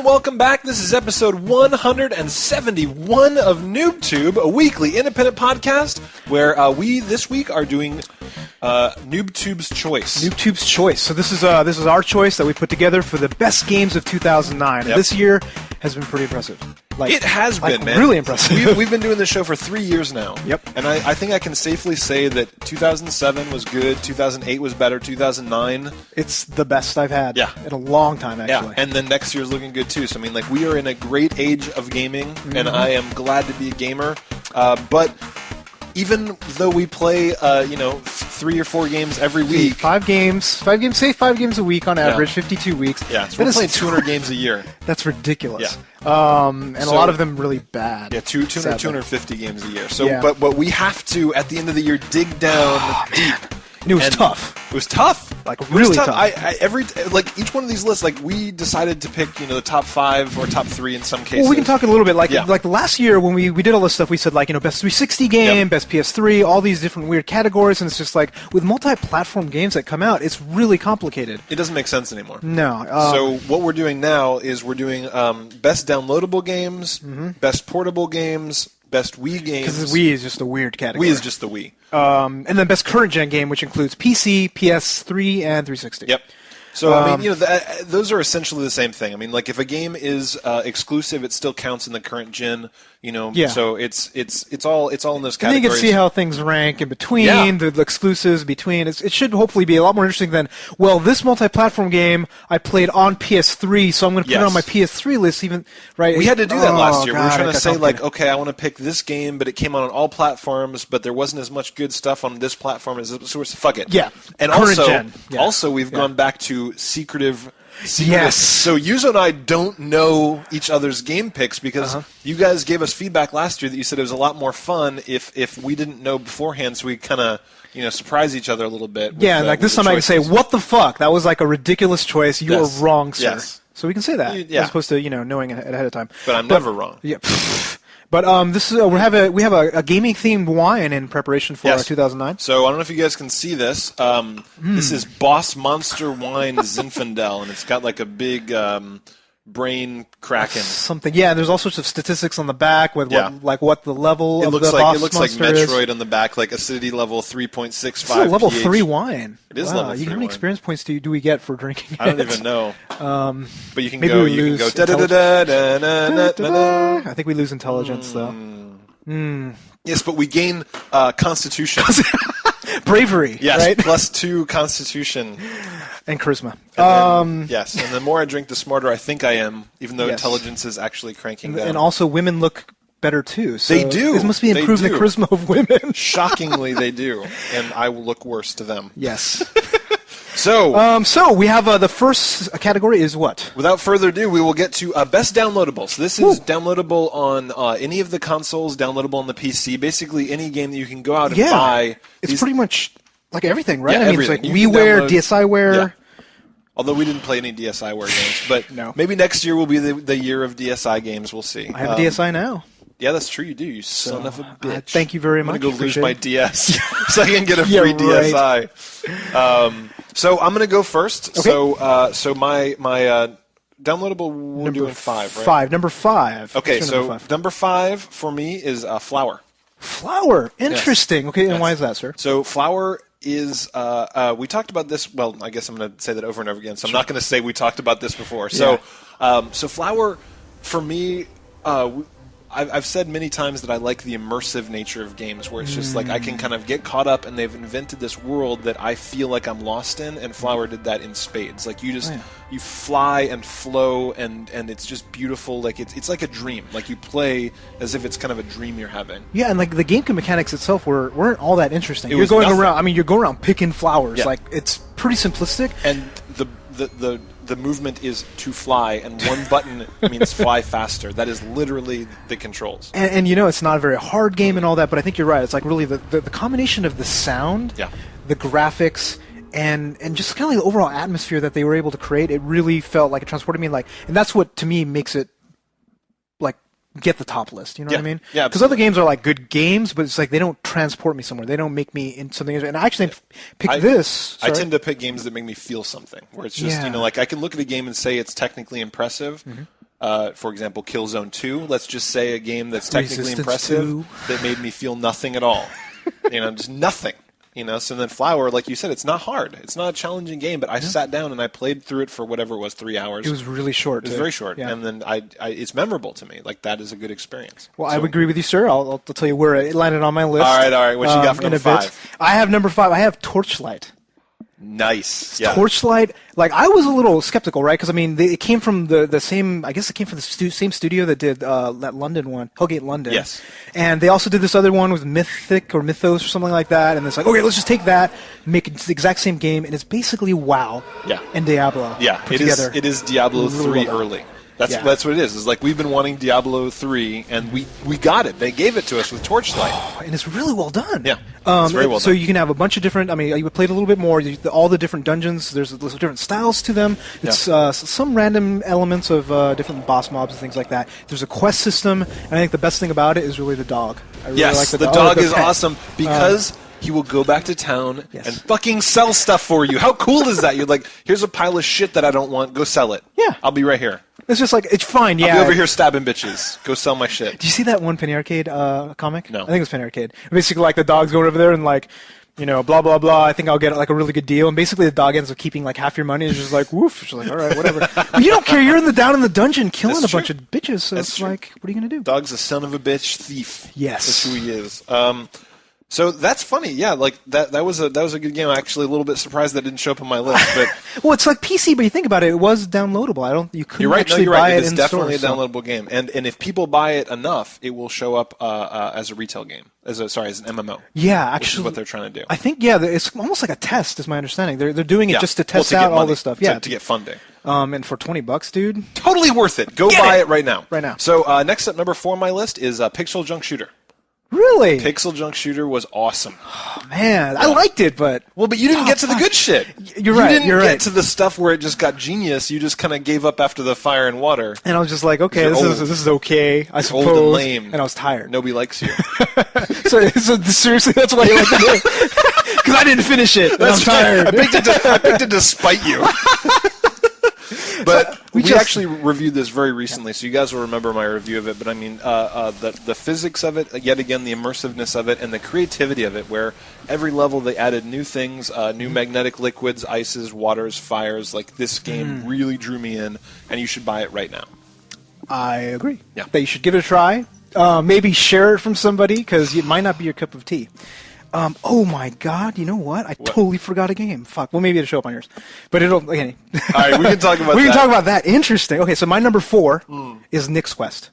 and welcome back. This is episode 171 of NooBTooB, a weekly independent podcast where we this week are doing NooBToob's Choice. NooBToob's Choice. So this is our choice that we put together for the best games of 2009. Yep. This year has been pretty impressive. It has been, man. Really impressive. We've been doing this show for 3 years now. Yep. And I think I can safely say that 2007 was good, 2008 was better, 2009... It's the best I've had in a long time, actually. Yeah, and then next year's looking good, too. So, I mean, like, we are in a great age of gaming, and I am glad to be a gamer. But even though we play, 3 or 4 games every week... 5 games a week on average, 52 weeks. Yeah, so we're playing 200 games a year. That's ridiculous. Yeah. And a lot of them really bad. Yeah, 250 games a year. So, but we have to, at the end of the year, dig down deep. And it was tough. It was tough. Like, really tough. Each one of these lists, like, we decided to pick, the top 5 or top 3 in some cases. Well, we can talk a little bit. Like last year when we did all this stuff, we said, like, best 360 game, best PS3, all these different weird categories, and it's just like, with multi-platform games that come out, it's really complicated. It doesn't make sense anymore. No. So what we're doing now is we're doing best downloadable games, best portable games, best Wii games. Because Wii is just a weird category. Wii is just the Wii. And then best current gen game, which includes PC, PS3, and 360. Yep. So, I mean, those are essentially the same thing. I mean, like, if a game is exclusive, it still counts in the current gen, so it's all in those categories. And then you can see how things rank in between, the exclusives between. It should hopefully be a lot more interesting than, well, this multi-platform game I played on PS3, so I'm going to put it on my PS3 list even, right? We had to do that last year. We were trying to say, like, okay, I want to pick this game, but it came out on all platforms, but there wasn't as much good stuff on this platform as this, so fuck it. Yeah. And also we've gone back to secretive. Yes. So Yuzo and I don't know each other's game picks because you guys gave us feedback last year that you said it was a lot more fun if we didn't know beforehand, so we kind of surprise each other a little bit. Yeah, and like this time I can say, what the fuck? That was like a ridiculous choice. You were wrong, sir. Yes. So we can say that as opposed to knowing ahead of time. But I'm never wrong. Yeah. But this is we have a gaming themed wine in preparation for 2009. So I don't know if you guys can see this. This is Boss Monster Wine Zinfandel, and it's got like a big brain cracking something. Yeah, there's all sorts of statistics on the back with what the level of the Boss Monster is. It looks like Metroid on the back, like acidity level 3.65. It's a level 3 wine. It is level 3 How many experience points do we get for drinking it? I don't even know. But you can maybe go. You can go. I think we lose intelligence though. Yes, but we gain Constitution. Bravery. Yes, right? plus 2 Constitution. And charisma. Yes, and the more I drink, the smarter I think I am, even though intelligence is actually cranking down. And also, women look better too. So they do. This must be improving the charisma of women. Shockingly, they do, and I will look worse to them. Yes. So we have the first category is what? Without further ado, we will get to best downloadable. So this is downloadable on any of the consoles, downloadable on the PC. Basically, any game that you can go out and buy. It's pretty much like everything, right? Yeah, everything. It's like WiiWare, DSiWare. Yeah. Although we didn't play any DSiWare games, but maybe next year will be the year of DSi games. We'll see. I have a DSi now. Yeah, that's true. You do. You son of a bitch. Thank you very much. I'm gonna go lose my DS so I can get a free DSi. So I'm gonna go first. Okay. So my downloadable. We're doing 5, right? Number 5. Okay. So number 5 for me is Flower. Flower. Interesting. Yes. Okay. And why is that, sir? So Flower is we talked about this. Well, I guess I'm going to say that over and over again. So I'm not going to say we talked about this before. So so Flower for me. I've said many times that I like the immersive nature of games where it's just like I can kind of get caught up and they've invented this world that I feel like I'm lost in, and Flower did that in spades. Like you fly and flow and it's just beautiful. Like it's like a dream. Like you play as if it's kind of a dream you're having. Yeah, and like the game mechanics itself weren't all that interesting. You're going around. I mean, you're going around picking flowers. Yeah. Like it's pretty simplistic. And the movement is to fly, and one button means fly faster. That is literally the controls. And it's not a very hard game and all that, but I think you're right. It's like really the combination of the sound, the graphics, and just kind of like the overall atmosphere that they were able to create. It really felt like it transported me. Like, and that's what to me makes it like get the top list. You know what I mean? Yeah. Because other games are like good games, but it's like they don't transport me somewhere. They don't make me into something. And I actually pick this. Sorry. I tend to pick games that make me feel something. Where it's just like I can look at a game and say it's technically impressive. For example, Killzone 2. Let's just say a game that's technically impressive that made me feel nothing at all. Just nothing. So then Flower, like you said, it's not hard. It's not a challenging game, but I sat down and I played through it for whatever it was, 3 hours. It was really short. It was very short, and then it's memorable to me. Like, that is a good experience. Well, I would agree with you, sir. I'll tell you where it landed on my list. All right. What you got for number 5? I have number 5. I have Torchlight. Nice. Yeah. Torchlight. Like, I was a little skeptical, right? Because it came from the same. I guess it came from the same studio that did that London one, Hellgate London. Yes. And they also did this other one with Mythic or Mythos or something like that. And it's like, okay, let's just take that, make it the exact same game, and it's basically WoW. Yeah. And Diablo. Yeah. Put together. It is Diablo 3 early. That's what it is. It's like we've been wanting Diablo 3, and we got it. They gave it to us with Torchlight. And it's really well done. Yeah, it's very well done. So you can have a bunch of different, you played a little bit more, all the different dungeons, there's different styles to them. It's some random elements of different boss mobs and things like that. There's a quest system, and I think the best thing about it is really the dog. I really like the dog is awesome because he will go back to town and fucking sell stuff for you. How cool is that? You're like, here's a pile of shit that I don't want. Go sell it. Yeah. I'll be right here. It's just like, it's fine, yeah. I'll be over here stabbing bitches. Go sell my shit. Do you see that one Penny Arcade comic? No. I think it was Penny Arcade. Basically, like, the dog's going over there and, like, blah, blah, blah, I think I'll get, like, a really good deal. And basically the dog ends up keeping, like, half your money and it's just like, woof. She's like, all right, whatever. But you don't care. You're down in the dungeon killing a bunch of bitches. So it's like, what are you going to do? Dog's a son of a bitch thief. Yes. That's who he is. So that's funny, yeah. Like that was a good game. I'm actually a little bit surprised that didn't show up on my list. But well, it's like PC, but you think about it, it was downloadable. You couldn't actually you're buy right. it It's in definitely stores, a downloadable game, and if people buy it enough, it will show up as a retail game, as an MMO. Yeah, actually, which is what they're trying to do. I think it's almost like a test, is my understanding. They're doing it just to test out all this stuff. To get funding. And for $20, dude, totally worth it. Go buy it right now. Right now. So next up, number 4 on my list is Pixel Junk Shooter. Really? Pixel Junk Shooter was awesome. Oh, man, I liked it, but you didn't get to the good shit. You're right. You didn't get to the stuff where it just got genius. You just kind of gave up after the fire and water. And I was just like, okay, this is okay, I suppose. Old and lame. And I was tired. Nobody likes you. so seriously, that's why you like the game? Because I didn't finish it. I'm tired. I picked it to spite you. But we actually reviewed this very recently, so you guys will remember my review of it. But I mean, the physics of it, yet again, the immersiveness of it, and the creativity of it, where every level they added new things, new magnetic liquids, ices, waters, fires. Like, this game really drew me in, and you should buy it right now. I agree. Yeah. That you should give it a try. Maybe share it from somebody, because it might not be your cup of tea. Oh my God! You know what? I totally forgot a game. Fuck. Well, maybe it'll show up on yours, but it'll. Okay. All right, we can talk about. We can talk about that. Interesting. Okay, so my number 4 is Nick's Quest,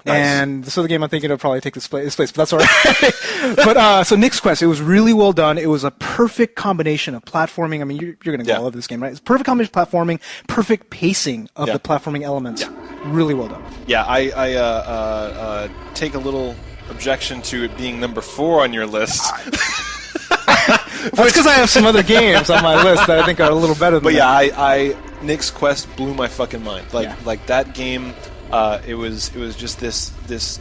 and this other game I'm thinking will probably take this place, but that's all right. But so Nick's Quest, it was really well done. It was a perfect combination of platforming. I mean, you're going to love this game, right? It's perfect combination of platforming, perfect pacing of the platforming elements. Yeah. Really well done. Yeah, I take a little objection to it being number 4 on your list. That's because I have some other games on my list that I think are a little better than that. I Nick's Quest blew my fucking mind. Like that game, it was just this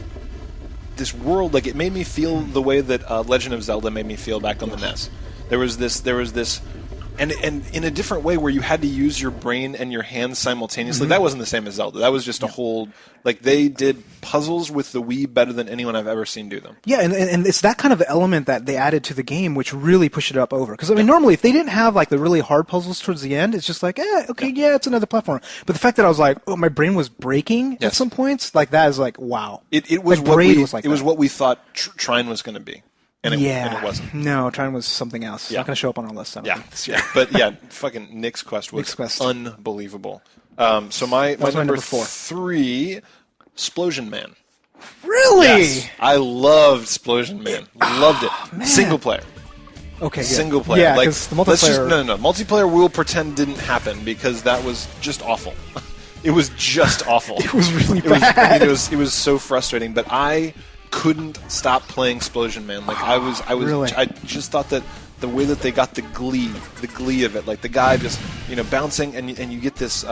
world. Like, it made me feel the way that Legend of Zelda made me feel back on the NES. There was this. And in a different way, where you had to use your brain and your hands simultaneously. That wasn't the same as Zelda. That was just a whole... Like, they did puzzles with the Wii better than anyone I've ever seen do them. Yeah, and it's that kind of element that they added to the game which really pushed it up over. Because, I mean, normally, if they didn't have, like, the really hard puzzles towards the end, it's just like, it's another platform. But the fact that I was like, my brain was breaking at some points, like, that is like, wow. It was what we thought Trine was going to be. And it wasn't. No, Trine was something else. It's not going to show up on our list. This year. But fucking Nick's Quest was unbelievable. So my number 3, Splosion Man. Really? Yes, I loved Splosion Man. Loved it. Man. Single player. Okay. Single player. Yeah, like, the multiplayer. No. Multiplayer we'll pretend didn't happen, because that was just awful. It was just awful. It was really bad. It was so frustrating. But I couldn't stop playing Splosion Man. Like, really? I just thought that the way that they got the glee of it, like the guy just bouncing, and you get this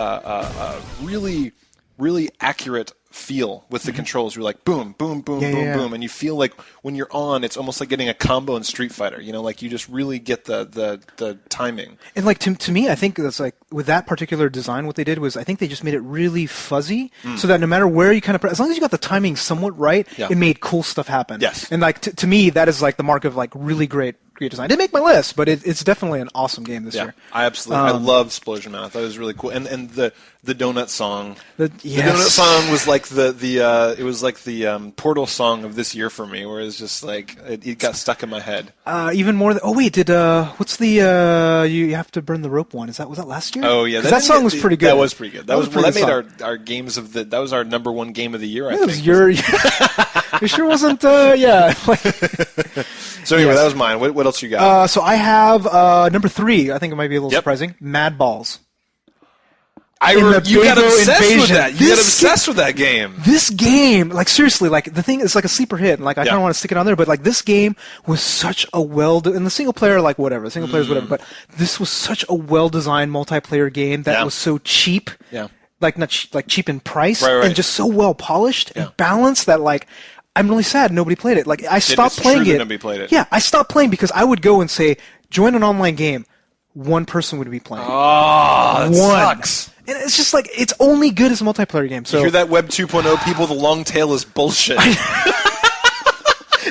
really, really accurate feel with the controls. You're like boom, boom, boom, boom, and you feel like when you're on, it's almost like getting a combo in Street Fighter. You know, like you just really get the timing. And like to me, I think that's like with that particular design, what they did was I think they just made it really fuzzy, so that no matter where you kind of, as long as you got the timing somewhat right, it made cool stuff happen. Yes. And like to me, that is like the mark of like really great design. It didn't make my list, but it's definitely an awesome game this year. I absolutely I love Explosion Man. I thought it was really cool, and the donut song. The donut song was like it was like the Portal song of this year for me, where it's just like it got stuck in my head. Even more. What's the you have to burn the rope one? Was that last year? Oh yeah, that song was pretty good. That was pretty good. That made our games of that was our number one game of the year. I think. It sure wasn't. Yeah. So anyway, that was mine. What else you got? So I have number 3. I think it might be a little surprising. Mad Balls. You got obsessed with that. You got obsessed with that game. This game, like seriously, like the thing is like a sleeper hit, and like I kind of want to stick it on there, but like this game was such a and the single player, like whatever, the single player is whatever, but this was such a well-designed multiplayer game that was so cheap. Yeah. Like not like cheap in price, right. and just so well polished and balanced that like. I'm really sad nobody played it. Like I stopped playing it. Nobody played it. Yeah, I stopped playing because I would go and say, join an online game. One person would be playing. Oh, that sucks. And it's just like, it's only good as a multiplayer game. So you hear that Web 2.0 people, the long tail is bullshit.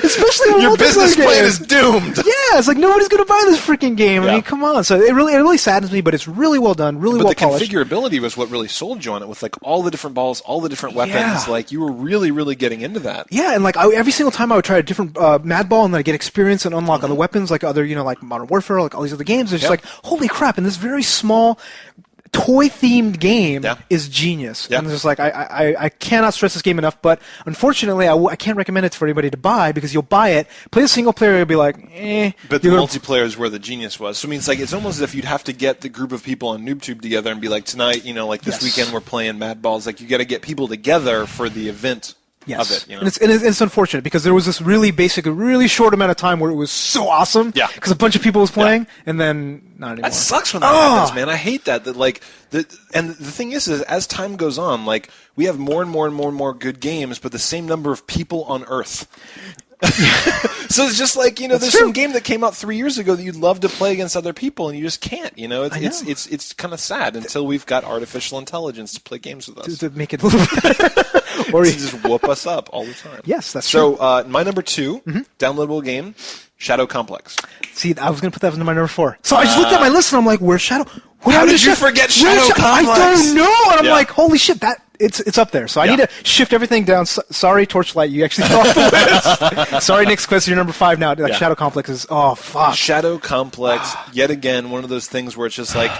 Especially on your business plan is doomed. Yeah, it's like nobody's going to buy this freaking game. I mean, come on. So it really saddens me, but it's really well done, really well polished. But the configurability was what really sold you on it, with like all the different balls, all the different weapons. Like you were really, really getting into that. Yeah, and like every single time I would try a different Mad Ball and then I get experience and unlock other weapons, like other, like Modern Warfare, like all these other games. It's just like, holy crap! In this very small toy-themed game is genius. And it's just like, I cannot stress this game enough, but unfortunately, I can't recommend it for anybody to buy, because you'll buy it, play the single player, you'll be like, eh. But the multiplayer is where the genius was. So I mean, it's almost as if you'd have to get the group of people on NooBTooB together and be like, tonight, like this weekend we're playing Mad Balls. Like, you got to get people together for the event. Of it, and it's unfortunate because there was this really short amount of time where it was so awesome. Yeah. Because a bunch of people was playing, and then not anymore. That sucks when that happens, man. I hate that. And the thing is, as time goes on, like we have more and more and more and more good games, but the same number of people on Earth. So it's just like, there's some game that came out 3 years ago that you'd love to play against other people, and you just can't. It's kind of sad until we've got artificial intelligence to play games with us to make it a little better. Or to just whoop us up all the time. Yes, that's true. So my number 2 downloadable game, Shadow Complex. See, I was going to put that as my number 4. So I just looked at my list and I'm like, where's Shadow? How did you forget Shadow Complex? I don't know. And I'm like, holy shit, it's up there. So I need to shift everything down. Sorry, Torchlight, you actually thought the list. Sorry, Nick's Quest, you're number 5 now. Like Shadow Complex is, oh fuck. Shadow Complex, yet again, one of those things where it's just like,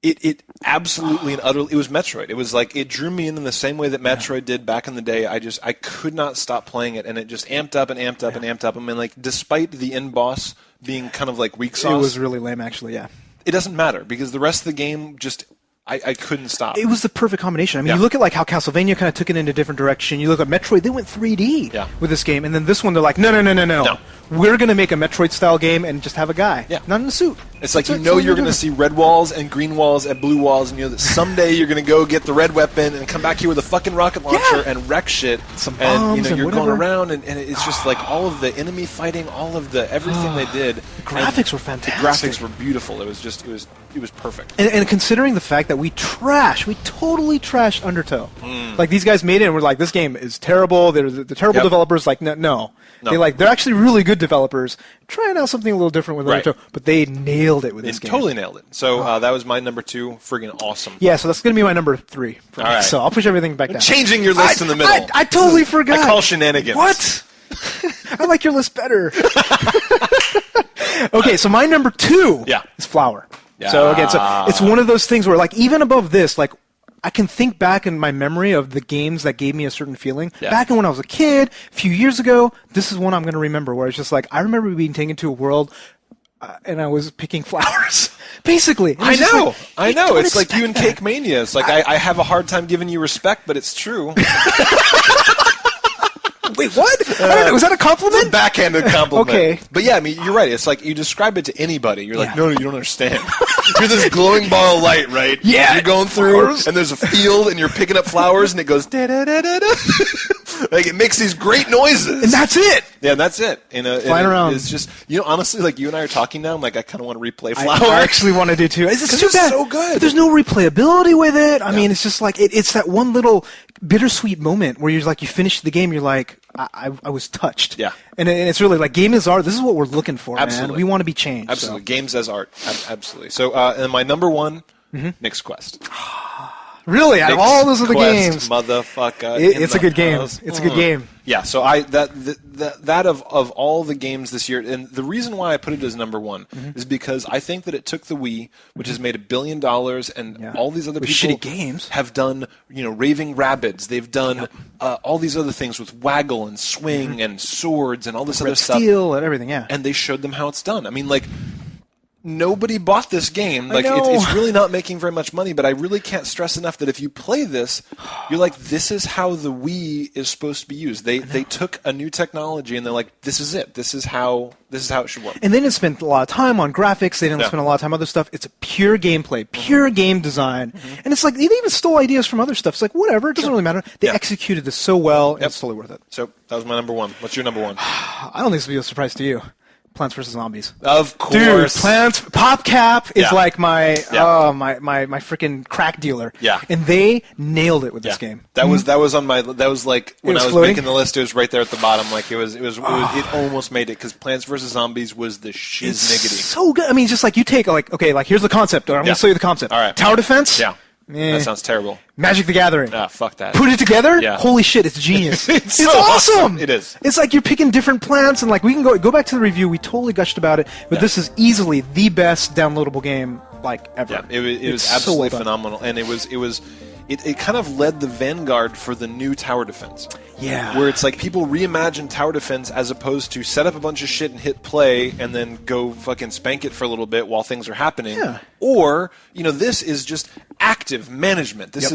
it absolutely and utterly, it was Metroid. It was like, it drew me in the same way that Metroid did back in the day. I could not stop playing it, and it just amped up and amped up and amped up. I mean, like, despite the end boss being kind of like weak sauce. It was really lame, actually, It doesn't matter, because the rest of the game just, I couldn't stop. It was the perfect combination. I mean, you look at like how Castlevania kind of took it in a different direction. You look at Metroid, they went 3D with this game, and then this one they're like, no. We're going to make a Metroid-style game and just have a guy. Not in a suit. It's like, you're going to see red walls and green walls and blue walls, and you know that someday you're going to go get the red weapon and come back here with a fucking rocket launcher and wreck shit. Some bombs and you're whatever. going around, and it's just like all of the enemy fighting, all of the everything they did. The graphics were fantastic. The graphics were beautiful. It was perfect. And considering the fact that we totally trashed Undertow. Like, these guys made it and we're like, this game is terrible. They're the terrible developers. Like, no. They're actually really good developers trying out something a little different with Undertow, but they nailed it with this game. Totally nailed it. So that was my number 2. Friggin' awesome. Yeah, so that's going to be my number 3. All right. So I'll push everything back down. Changing your list in the middle. I totally forgot. I call shenanigans. What? I like your list better. Okay, so my number 2 is Flower. Yeah. So again, it's one of those things where, like, even above this, like, I can think back in my memory of the games that gave me a certain feeling. Back when I was a kid, a few years ago, this is one I'm going to remember, where it's just like, I remember being taken to a world and I was picking flowers, basically. I know. It's like you and Cake Mania. It's like, I have a hard time giving you respect, but it's true. Wait, what? I don't know. Was that a compliment? It's a backhanded compliment. Okay. But yeah, I mean, you're right. It's like you describe it to anybody. You're like, no, you don't understand. You're this glowing ball of light, right? Yeah. You're going through, and there's a field, and you're picking up flowers, and it goes da-da-da-da-da. Like, it makes these great noises. And that's it. Yeah, that's it. Flying around. It's just, honestly, like, you and I are talking now, I'm like, I kind of want to replay Flower. I actually want to do too. It's too bad. So good. But there's no replayability with it. I mean, it's just like, it's that one little bittersweet moment where you're like, you finish the game, you're like, I was touched. Yeah. And it's really like, game is art. This is what we're looking for, Absolutely. man. We want to be changed. Absolutely. So. Games as art. Absolutely. So, and my number one, Nick's Quest. Really, out of all those other games, motherfucker, it's a good game. It's a good game. Yeah. So that of all the games this year, and the reason why I put it as number one is because I think that it took the Wii, which has made $1 billion, and all these other with people shitty games have done, Raving Rabbids. They've done all these other things with Waggle and Swing and Swords and all this other stuff, Steel and everything. Yeah. And they showed them how it's done. I mean, like. Nobody bought this game. Like it's really not making very much money, but I really can't stress enough that if you play this, you're like, this is how the Wii is supposed to be used. They took a new technology and they're like, this is it. This is how it should work. And they didn't spend a lot of time on graphics. They didn't spend a lot of time on other stuff. It's a pure gameplay, pure game design. And it's like they even stole ideas from other stuff. It's like, whatever, it doesn't really matter. They executed this so well, and it's totally worth it. So that was my number one. What's your number one? I don't think this will be a surprise to you. Plants vs. Zombies. Of course. Dude, PopCap is like my freaking crack dealer. Yeah. And they nailed it with this game. That was on my, that was like, when I was floating? making the list, it was right there at the bottom. Like it almost made it, because Plants vs. Zombies was the shizniggity. So good. I mean, just like you take, like, okay, like here's the concept. I'm going to show you the concept. All right. Tower defense? Yeah. That sounds terrible. Magic the Gathering. Ah, fuck that. Put it together? Yeah. Holy shit, it's genius. It's so awesome. It is. It's like you're picking different plants, and like we can go back to the review. We totally gushed about it, but this is easily the best downloadable game like ever. Yeah, it was absolutely phenomenal, and it kind of led the vanguard for the new tower defense. Yeah. Where it's like people reimagine tower defense as opposed to set up a bunch of shit and hit play and then go fucking spank it for a little bit while things are happening. Yeah. Or, this is just active management. This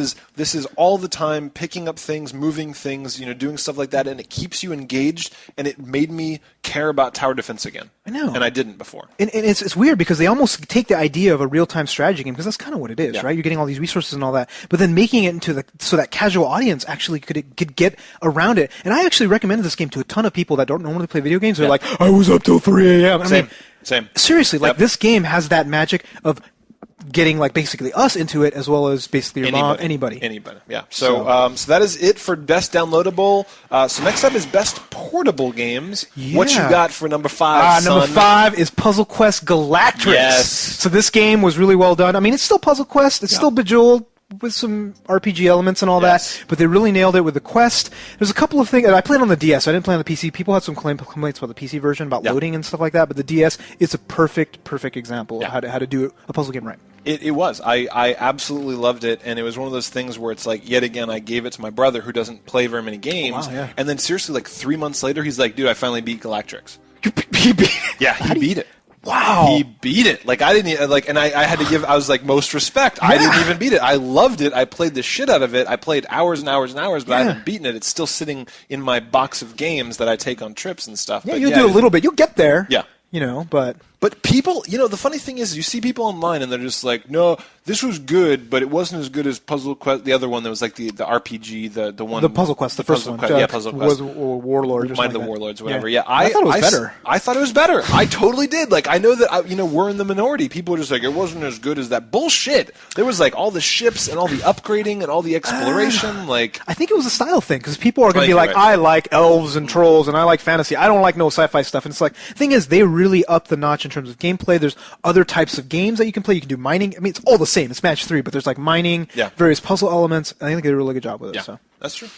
is all the time picking up things, moving things, doing stuff like that, and it keeps you engaged, and it made me care about tower defense again. I know. And I didn't before. And it's weird because they almost take the idea of a real-time strategy game, because that's kind of what it is, right? You're getting all these resources and all that, but then making it into so that casual audience actually could get around it. And I actually recommended this game to a ton of people that don't normally play video games. They're like, I was up till 3 a.m. Same. Seriously, like this game has that magic of getting like basically us into it, as well as basically your mom, anybody. Yeah. So that is it for best downloadable. So next up is best portable games. Yeah. What you got for number 5? Number 5 is Puzzle Quest Galactrix. Yes. So this game was really well done. I mean, it's still Puzzle Quest. It's still Bejeweled with some RPG elements and all that, but they really nailed it with the quest. There's a couple of things. I played on the DS. I didn't play on the PC. People had some complaints about the PC version, about loading and stuff like that, but the DS is a perfect example of how to do a puzzle game right. It was. I absolutely loved it, and it was one of those things where it's like, yet again, I gave it to my brother who doesn't play very many games, and then seriously, like 3 months later, he's like, dude, I finally beat Galactrix. He beat it? Yeah, he beat it. Wow. He beat it. Like, I didn't, like, and I had to give, I was like, most respect. I didn't even beat it. I loved it. I played the shit out of it. I played hours and hours and hours, but I haven't beaten it. It's still sitting in my box of games that I take on trips and stuff. Yeah, but you'll do a little bit. You'll get there. Yeah. But people, the funny thing is, you see people online and they're just like, no, this was good, but it wasn't as good as Puzzle Quest. The other one that was like the RPG, the one. The Puzzle Quest, the first one. Yeah, Puzzle Quest. Was Warlords or Mind something the like Warlords, whatever. Yeah, I thought it was better. I thought it was better. I totally did. Like, I know that, we're in the minority. People are just like, it wasn't as good as that. Bullshit. There was like all the ships and all the upgrading and all the exploration. Like, I think it was a style thing, because people are going to be like, I like elves and trolls and I like fantasy. I don't like no sci-fi stuff. And it's like, the thing is, they really upped the notch in terms of gameplay. There's other types of games that you can play. You can do mining. I mean, it's all the same. It's match 3, but there's like mining, various puzzle elements. I think they did a really good job with it. Yeah, so. That's true.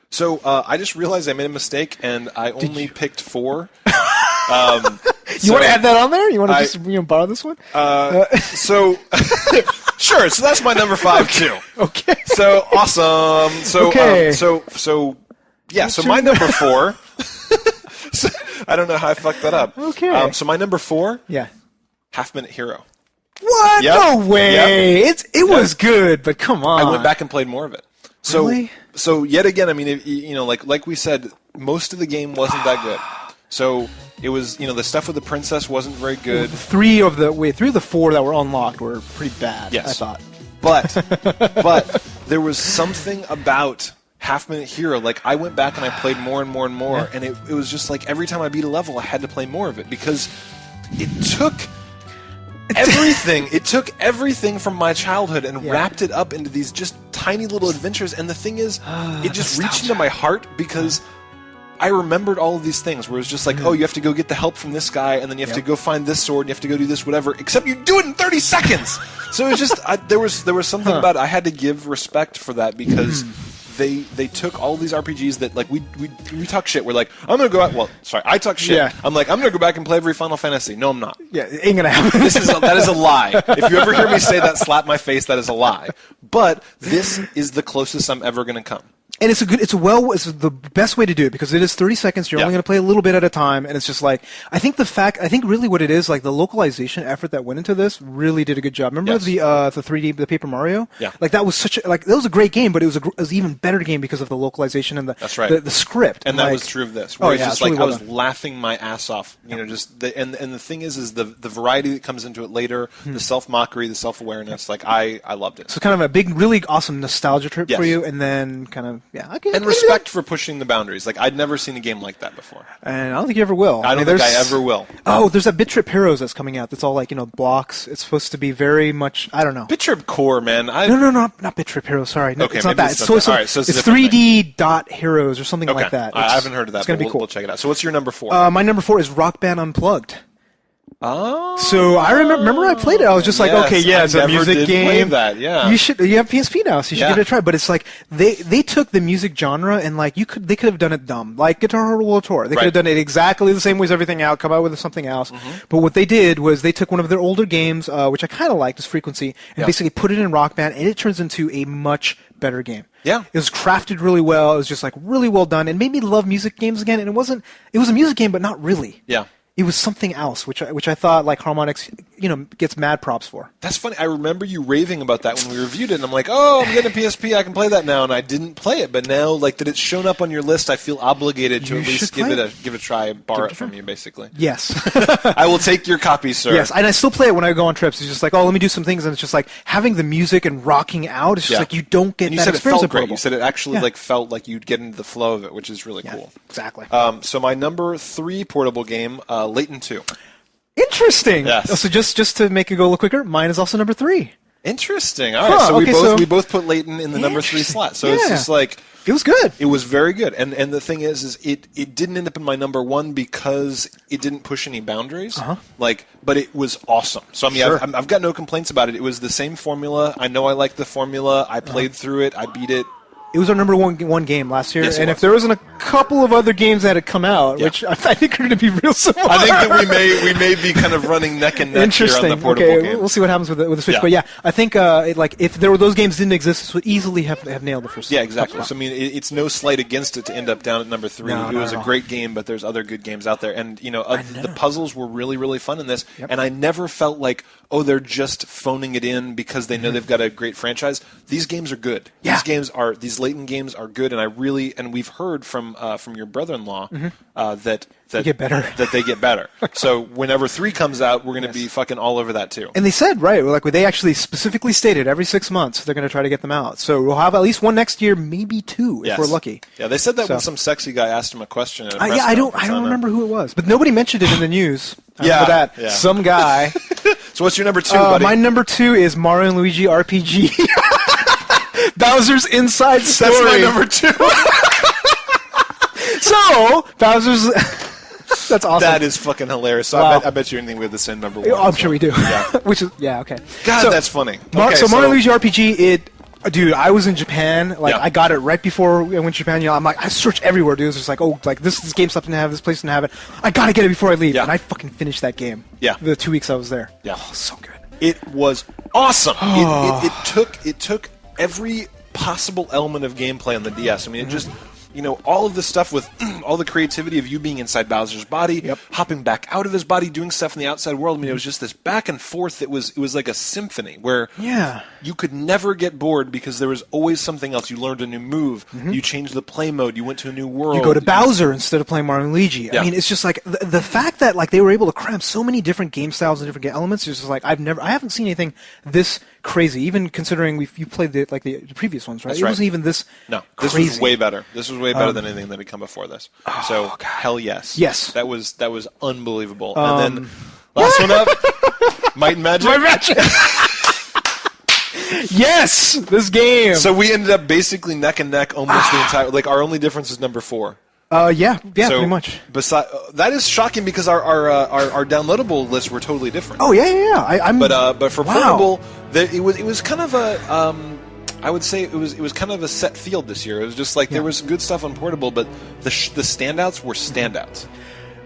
So I just realized I made a mistake, and I only picked 4. You want to add that on there? You want to just borrow this one? So sure. So that's my number 5 too. Okay. So awesome. So yeah. So my number 4. So, I don't know how I fucked that up. Okay. So my number 4. Yeah. Half-Minute Hero. What? Yep. No way. Yep. It was good, but come on. I went back and played more of it. So really? So yet again, I mean, like we said, most of the game wasn't that good. So it was, the stuff with the princess wasn't very good. Three of the four that were unlocked were pretty bad. Yes. I thought. But there was something about Half Minute Hero. Like, I went back and I played more and more and more, and it was just like every time I beat a level, I had to play more of it because it took everything. It took everything from my childhood and wrapped it up into these just tiny little adventures. And the thing is, it just reached into my heart because I remembered all of these things where it was just like, oh, you have to go get the help from this guy, and then you have to go find this sword, and you have to go do this, whatever, except you do it in 30 seconds! So it was just, there was something about it. I had to give respect for that because they took all these RPGs that, like, we talk shit. We're like, I'm going to go out, well, sorry, I talk shit. Yeah. I'm like, I'm going to go back and play every Final Fantasy. No, I'm not. Yeah, it ain't going to happen. That is a lie. If you ever hear me say that, slap my face, that is a lie. But this is the closest I'm ever going to come. And it's the best way to do it because it is 30 seconds. You're only going to play a little bit at a time, and it's just like I think really what it is, like the localization effort that went into this really did a good job. Remember the 3D the Paper Mario? Yeah. Like that was that was a great game, but it was an even better game because of the localization and the script. And that was true of this. Where it's just like I was laughing my ass off. Just and the thing is the variety that comes into it later, the self-mockery, the self-awareness. Like I loved it. So kind of a big, really awesome nostalgia trip for you, and then kind of. Yeah, okay, and respect for pushing the boundaries. Like, I'd never seen a game like that before. And I don't think you ever will. I don't think I ever will. Oh, there's that Bit Trip Heroes that's coming out. That's all like, blocks. It's supposed to be very much, I don't know. Bit Trip Core, man. No, not Bit Trip Heroes. Sorry. No, okay, it's not that. It's it's 3D dot Heroes or something like that. I haven't heard of that, it's going to be cool. We'll check it out. So what's your number 4? My number 4 is Rock Band Unplugged. Oh. So I remember I played it. I was just like, okay, yeah, it's a music game. Play that, yeah. You have PSP now, so you should give it a try. But it's like they took the music genre and like they could have done it dumb, like Guitar Hero World Tour. They could have done it exactly the same way as everything out, come out with something else. But what they did was they took one of their older games, which I kind of liked, is Frequency, and basically put it in Rock Band, and it turns into a much better game. Yeah. It was crafted really well. It was just like really well done, and made me love music games again. And it was a music game, but not really. Yeah. It was something else, which I thought like Harmonix, gets mad props for. That's funny. I remember you raving about that when we reviewed it, and I'm like, oh, I'm getting a PSP, I can play that now, and I didn't play it, but now like that it's shown up on your list, I feel obligated to at least give it a try, borrow it from you, basically. Yes. I will take your copy, sir. Yes, and I still play it when I go on trips. It's just like, oh, let me do some things, and it's just like having the music and rocking out. It's just like you don't get that experience. You said it felt great. You said it actually felt like you'd get into the flow of it, which is really cool. Exactly. So my number 3 portable game, Layton 2. Interesting. Yes. So just to make it go a little quicker, mine is also number 3. Interesting. All right. So we both put Layton in the number 3 slot. So it's just like it was good. It was very good. And the thing is it didn't end up in my number 1 because it didn't push any boundaries. But it was awesome. So I mean, I've got no complaints about it. It was the same formula. I know I liked the formula. I played through it. I beat it. It was our number one game last year, yes, and if there wasn't a couple of other games that had come out, which I think are going to be real similar. I think that we may be kind of running neck and neck here on the portable games. We'll see what happens with the Switch. But I think if those games didn't exist, this would easily have nailed the first. Yeah, exactly. So I mean, it's no slight against it to end up down at number 3. It was a great game, but there's other good games out there, and the puzzles were really, really fun in this, and I never felt like, oh, they're just phoning it in because they know they've got a great franchise. These games are good. Yeah. These Layton games are good, and we've heard from your brother-in-law that they get better. That they get better. So whenever 3 comes out, we're going to be fucking all over that too. And they said they actually specifically stated every 6 months they're going to try to get them out. So we'll have at least one next year, maybe 2 if we're lucky. Yeah, they said that when some sexy guy asked him a question. At a press I don't remember who it was, but nobody mentioned it in the news. Some guy. So what's your number 2, buddy? My number 2 is Mario and Luigi RPG. Bowser's Inside Story. That's my number 2. So Bowser's. That's awesome. That is fucking hilarious. So I bet you anything we have the same number 1. I'm sure we do. Yeah. Okay. God, that's funny. So Mario Luigi RPG, dude, I was in Japan. I got it right before I went to Japan. I'm like, I searched everywhere, dude. It's just like, this game something to have, this place to have it. I gotta get it before I leave. And I fucking finished that game. Yeah. The 2 weeks I was there. Yeah. Oh, so good. It was awesome. It took every possible element of gameplay on the DS. I mean, all of this stuff with all the creativity of you being inside Bowser's body, hopping back out of his body, doing stuff in the outside world. I mean, it was just this back and forth. It was like a symphony where you could never get bored because there was always something else. You learned a new move. You changed the play mode. You went to a new world. You go to Bowser instead of playing Mario and Luigi. I mean, it's just like the fact that like they were able to cram so many different game styles and different elements. It's just like I haven't seen anything this crazy. Even considering you played the previous ones, right? That's it wasn't even this. No, crazy. This was way better. This was way better than anything that had come before this. So hell yes, that was unbelievable. And then last one up, Might and Magic. Might and Magic. Yes, this game. So we ended up basically neck and neck almost the entire. Like our only difference is number 4. Yeah, so pretty much. That is shocking because our downloadable lists were totally different. Oh yeah. But for portable, it was kind of a. I would say it was kind of a set field this year. It was just like there was good stuff on portable, but the standouts were standouts.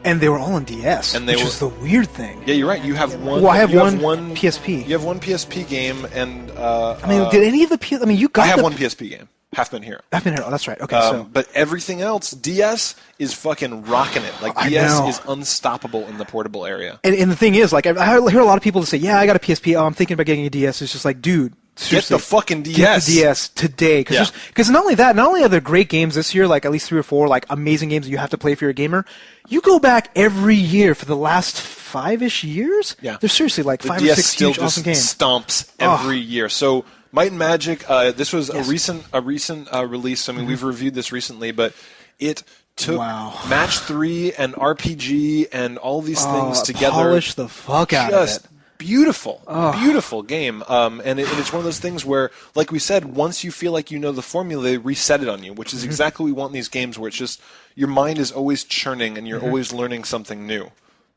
And they were all on DS, which is the weird thing. Yeah, you're right. You have one. Well, I have one PSP. You have one PSP game, and did any of the you got? I have one PSP game. Half-Been Hero. Half-Been Hero. That's right. Okay, but everything else, DS is fucking rocking it. Like DS is unstoppable in the portable area. And the thing is, like, I hear a lot of people say, "Yeah, I got a PSP. Oh, I'm thinking about getting a DS." It's just like, dude. Seriously, get the fucking DS. Get the DS today. Because not only that, not only are there great games this year, like at least 3 or 4, like amazing games that you have to play if you're a gamer, you go back every year for the last 5-ish years, there's seriously like 5 or 6 huge awesome games. Stomps every year. So Might and Magic, this was a recent release. I mean, we've reviewed this recently, but it took Match 3 and RPG and all these things together. Polish the fuck out of it. Beautiful game. And it's one of those things where, like we said, once you feel like you know the formula, they reset it on you, which is exactly what we want in these games where it's just your mind is always churning and you're always learning something new.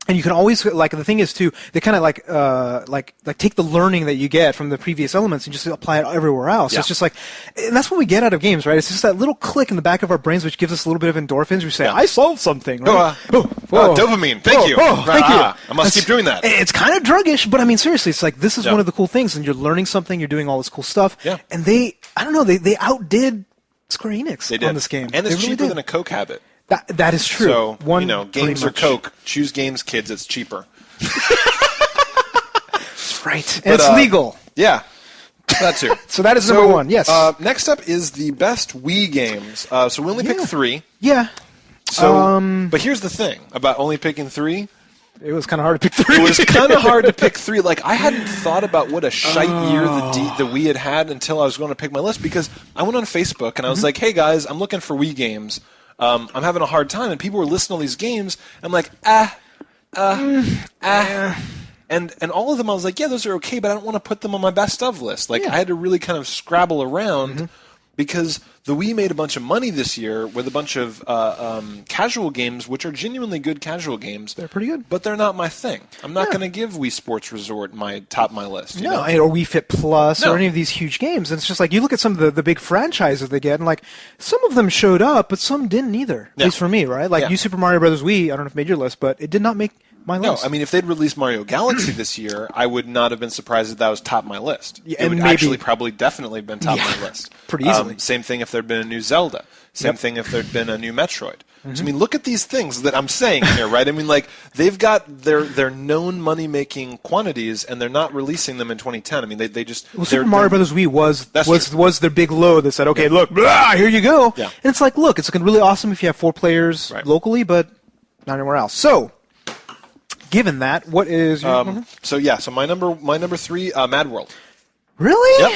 And you can always, like, the thing is, too, they kind of, like take the learning that you get from the previous elements and just apply it everywhere else. Yeah. It's just like, and that's what we get out of games, right? It's just that little click in the back of our brains which gives us a little bit of endorphins. We say, I solved something, right? Dopamine. Thank you. Thank you. I must keep doing that. It's kind of druggish, but I mean, seriously, it's like, this is one of the cool things, and you're learning something, you're doing all this cool stuff. Yeah. And they outdid Square Enix on this game. And it's cheaper than a Coke habit. That is true. So, games or Coke. Choose games, kids. It's cheaper. That's right. And it's legal. Yeah. That too. So that is number 1, yes. Next up is the best Wii games. So we only picked 3. Yeah. So, but here's the thing about only picking 3. It was kind of hard to pick 3. It was kind of hard to pick 3. Like, I hadn't thought about what a shite year the Wii had until I was going to pick my list, because I went on Facebook and I was like, hey guys, I'm looking for Wii games. I'm having a hard time, and people were listing all these games. I'm like, and all of them I was like, yeah, those are okay, but I don't want to put them on my best of list. Like, I had to really kind of scrabble around because the Wii made a bunch of money this year with a bunch of casual games, which are genuinely good casual games. They're pretty good, but they're not my thing. I'm not going to give Wii Sports Resort top of my list. You know? Or Wii Fit Plus or any of these huge games. And it's just like, you look at some of the big franchises they get, and like, some of them showed up, but some didn't either. At least for me, right? Like, New Super Mario Bros. Wii, I don't know if it made your list, but it did not make my list. No, I mean, if they'd released Mario Galaxy this year, I would not have been surprised that was top of my list. Yeah, it would actually probably definitely been top of my list. Pretty easily. Same thing if there'd been a new Zelda. Same thing if there'd been a new Metroid. So, I mean, look at these things that I'm saying here, right? I mean, like, they've got their known money-making quantities, and they're not releasing them in 2010. I mean, they just... Well, Super Mario Bros. Wii was their big load that said, okay, look, here you go. Yeah. And it's like, look, it's looking really awesome if you have 4 players locally, but not anywhere else. So... Given that, what is your number? So my number 3, Mad World. Really?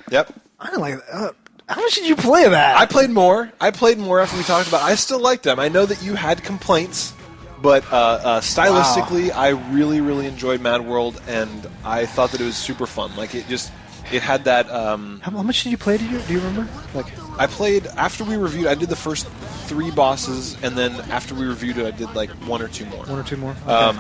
Yep. I don't like that. How much did you play of that? I played more after we talked about it. I still liked them. I know that you had complaints, but stylistically, I really, really enjoyed Mad World, and I thought that it was super fun. Like, it had that... How much did you play? Do you remember? Like, I played, after we reviewed, I did the first 3 bosses, and then after we reviewed it, I did like 1 or 2 more. 1 or 2 more? Okay.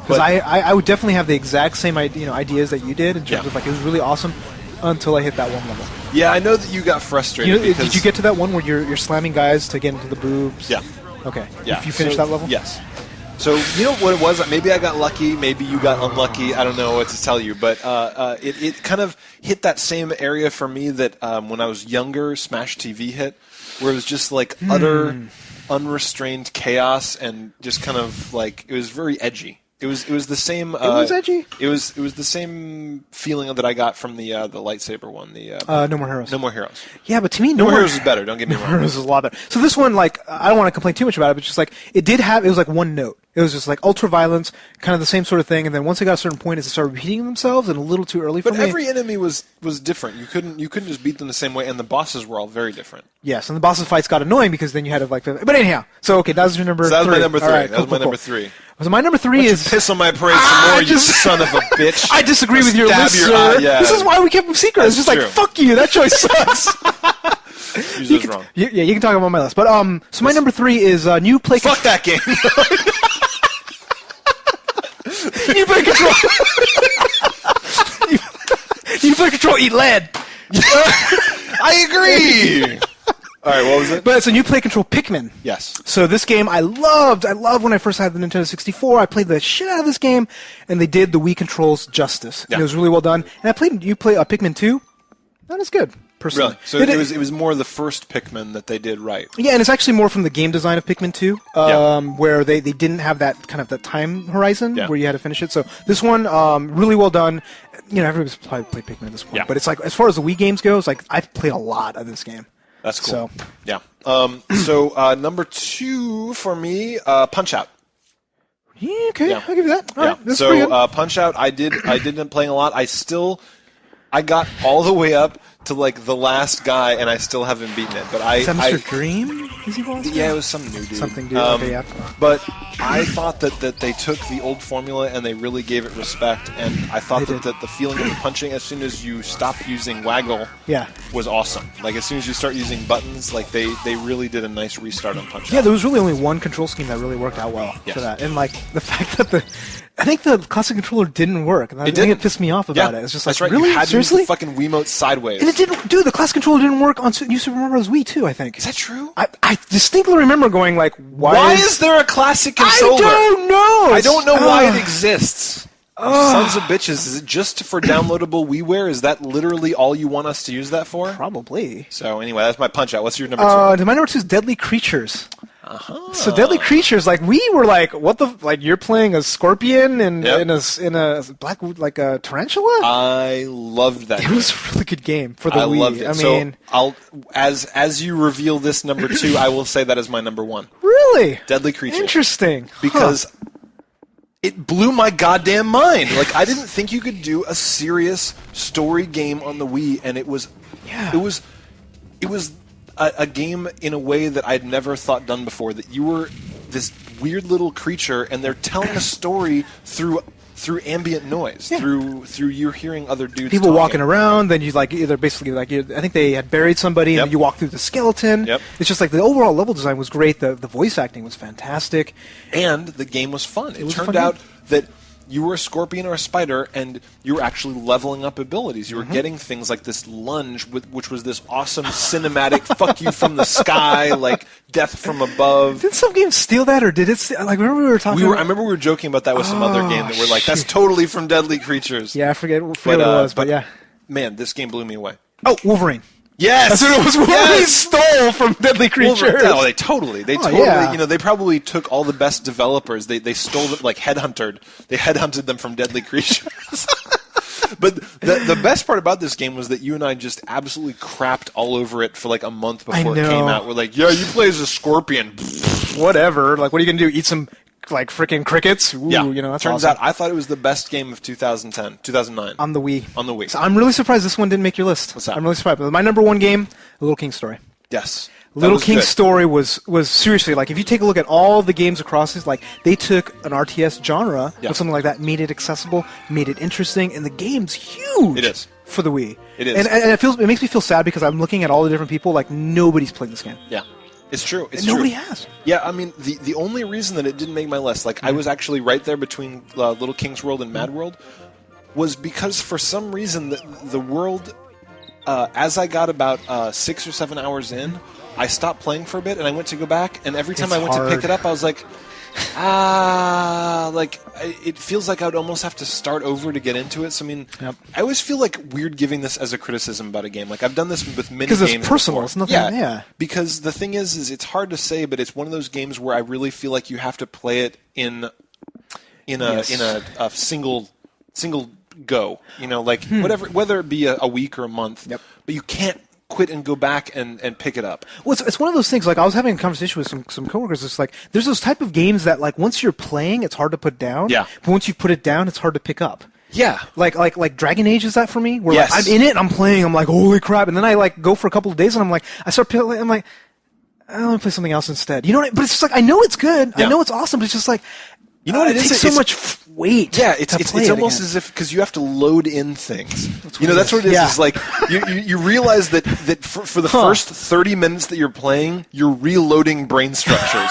Because I would definitely have the exact same ideas that you did in terms of, like, it was really awesome until I hit that one level. Yeah, I know that you got frustrated. Did you get to that one where you're slamming guys to get into the boobs? Yeah. Okay. Yeah. You finished that level? Yes. So you know what it was? Maybe I got lucky. Maybe you got unlucky. I don't know what to tell you. But it kind of hit that same area for me that when I was younger, Smash TV hit, where it was just like utter, unrestrained chaos and just kind of like it was very edgy. It was the same. It was edgy. It was the same feeling that I got from the lightsaber one. The No More Heroes. No More Heroes. Yeah, but to me, No More Heroes is better. Don't get me wrong. No More Heroes is a lot better. So this one, like, I don't want to complain too much about it, but just like it was like one note. It was just like ultra violence, kind of the same sort of thing. And then once it got a certain point, it started repeating themselves, and a little too early for me. But every enemy was different. You couldn't just beat them the same way, and the bosses were all very different. Yes, and the bosses fights got annoying because then you had to like. But anyhow, so okay, that was your number. So that was three. my number 3. Right, that was my number 3. So my number 3 is piss on my parade some more, you son of a bitch. I disagree with your list, sir. Yeah. This is why we kept them secret. It's just true. like, fuck you, that choice sucks. Yours is wrong. Yeah, you can talk about my list. But so my number 3 is new play. Fuck that game. New play control. New play control. Eat lead. I agree. All right, what was it? But it's a new play control Pikmin. Yes. So this game I loved. I loved when I first had the Nintendo 64. I played the shit out of this game, and they did the Wii controls justice. Yeah. And it was really well done. And I played Pikmin 2. Not as good, personally. Really? So it was more the first Pikmin that they did right. Yeah, and it's actually more from the game design of Pikmin 2, where they didn't have that kind of the time horizon where you had to finish it. So this one, really well done. You know, everybody's probably played Pikmin at this point. Yeah. But it's like, as far as the Wii games go, it's like I've played a lot of this game. That's cool. So, yeah. So number 2 for me, Punch Out. Yeah, okay, yeah. I'll give you that. All right, that's so Punch Out, I did end up playing a lot. I got all the way up to like the last guy, and I still haven't beaten it. But is that Mr. Dream? Is he boss? Yeah, it was some new dude. Something dude. Okay, yeah. But I thought that they took the old formula and they really gave it respect. And I thought that the feeling of the punching as soon as you stop using waggle was awesome. Like as soon as you start using buttons, like they really did a nice restart on Punch Out. Yeah, there was really only one control scheme that really worked out well for that. And like the fact that I think the classic controller didn't work. And I think it pissed me off about it. It's just like, really? You had Seriously? to use the fucking Wiimote sideways. And it didn't, dude, the classic controller didn't work on New Super Mario Bros. Wii too, I think. Is that true? I distinctly remember going like, why is there a classic controller? I don't know! I don't know why it exists. Sons of bitches. Is it just for downloadable WiiWare? Is that literally all you want us to use that for? Probably. So anyway, that's my Punch Out. What's your number 2? My number 2 is Deadly Creatures. So Deadly Creatures, like we were like, what the like? You're playing a scorpion and in a black like a tarantula. I loved that. It was a really good game for the Wii. Loved it. I mean, so as you reveal this number 2, I will say that is my number 1. Really? Deadly Creatures. Interesting. Because it blew my goddamn mind. Like I didn't think you could do a serious story game on the Wii, and it was a game in a way that I'd never thought done before. That you were this weird little creature, and they're telling a story through ambient noise, through you're hearing other dudes. People talking. walking around. Then you like either basically like I think they had buried somebody, and you walk through the skeleton. Yep. It's just like the overall level design was great. The voice acting was fantastic, and the game was fun. It turned fun out game. that you were a scorpion or a spider, and you were actually leveling up abilities. You were getting things like this lunge, which was this awesome cinematic fuck you from the sky, like death from above. Did some games steal that, or did it like, remember we were talking I remember we were joking about that with some other game that we're like, that's totally from Deadly Creatures. Yeah, I forget what it was, but yeah. Man, this game blew me away. Oh, Wolverine. Yes! That's what it was. Wolverine stole from Deadly Creatures. Oh, they totally, you know, they probably took all the best developers. They stole them, like They headhunted them from Deadly Creatures. But the best part about this game was that you and I just absolutely crapped all over it for like a month before it came out. We're like, yeah, you play as a scorpion. Whatever. Like, what are you going to do? Eat some like freaking crickets? Ooh, yeah. You know, that's Turns awesome. out I thought it was the best game of 2009. On the Wii. On the Wii. So I'm really surprised this one didn't make your list. What's that? I'm really surprised. But my number 1 game, Little King's Story. Yes. Little King's Story was seriously, like, if you take a look at all the games across this, like, they took an RTS genre or something like that, made it accessible, made it interesting, and the game's huge. It is. For the Wii. It is. And it makes me feel sad because I'm looking at all the different people, like, nobody's played this game. Yeah. It's true. It's Nobody true. has. Yeah, I mean, the only reason that it didn't make my list, like, I was actually right there between Little King's World and Mad World, was because for some reason the world, as I got about 6 or 7 hours in, I stopped playing for a bit, and I went to go back, and every time I went to pick it up, I was like, It feels like I would almost have to start over to get into it. So I mean, I always feel like weird giving this as a criticism about a game. Like I've done this with many games. Because it's personal. Before. It's nothing. Yeah. Because the thing is it's hard to say, but it's one of those games where I really feel like you have to play it in a single go. You know, like whether it be a week or a month. Yep. But you can't quit and go back and pick it up. Well, it's one of those things. Like I was having a conversation with some coworkers. It's like there's those type of games that like once you're playing, it's hard to put down. Yeah. But once you put it down, it's hard to pick up. Yeah. Like Dragon Age is that for me? Where yes. like, I'm in it, and I'm playing, I'm like, holy crap, and then I like go for a couple of days, and I'm like, I start playing, I'm like, I want to play something else instead. You know what? But it's just like I know it's good, I know it's awesome, but it's just like. You know what it takes so much weight. Yeah, it's almost as if because you have to load in things. That's what it is. Yeah. It's like you realize that for the first 30 minutes that you're playing, you're reloading brain structures.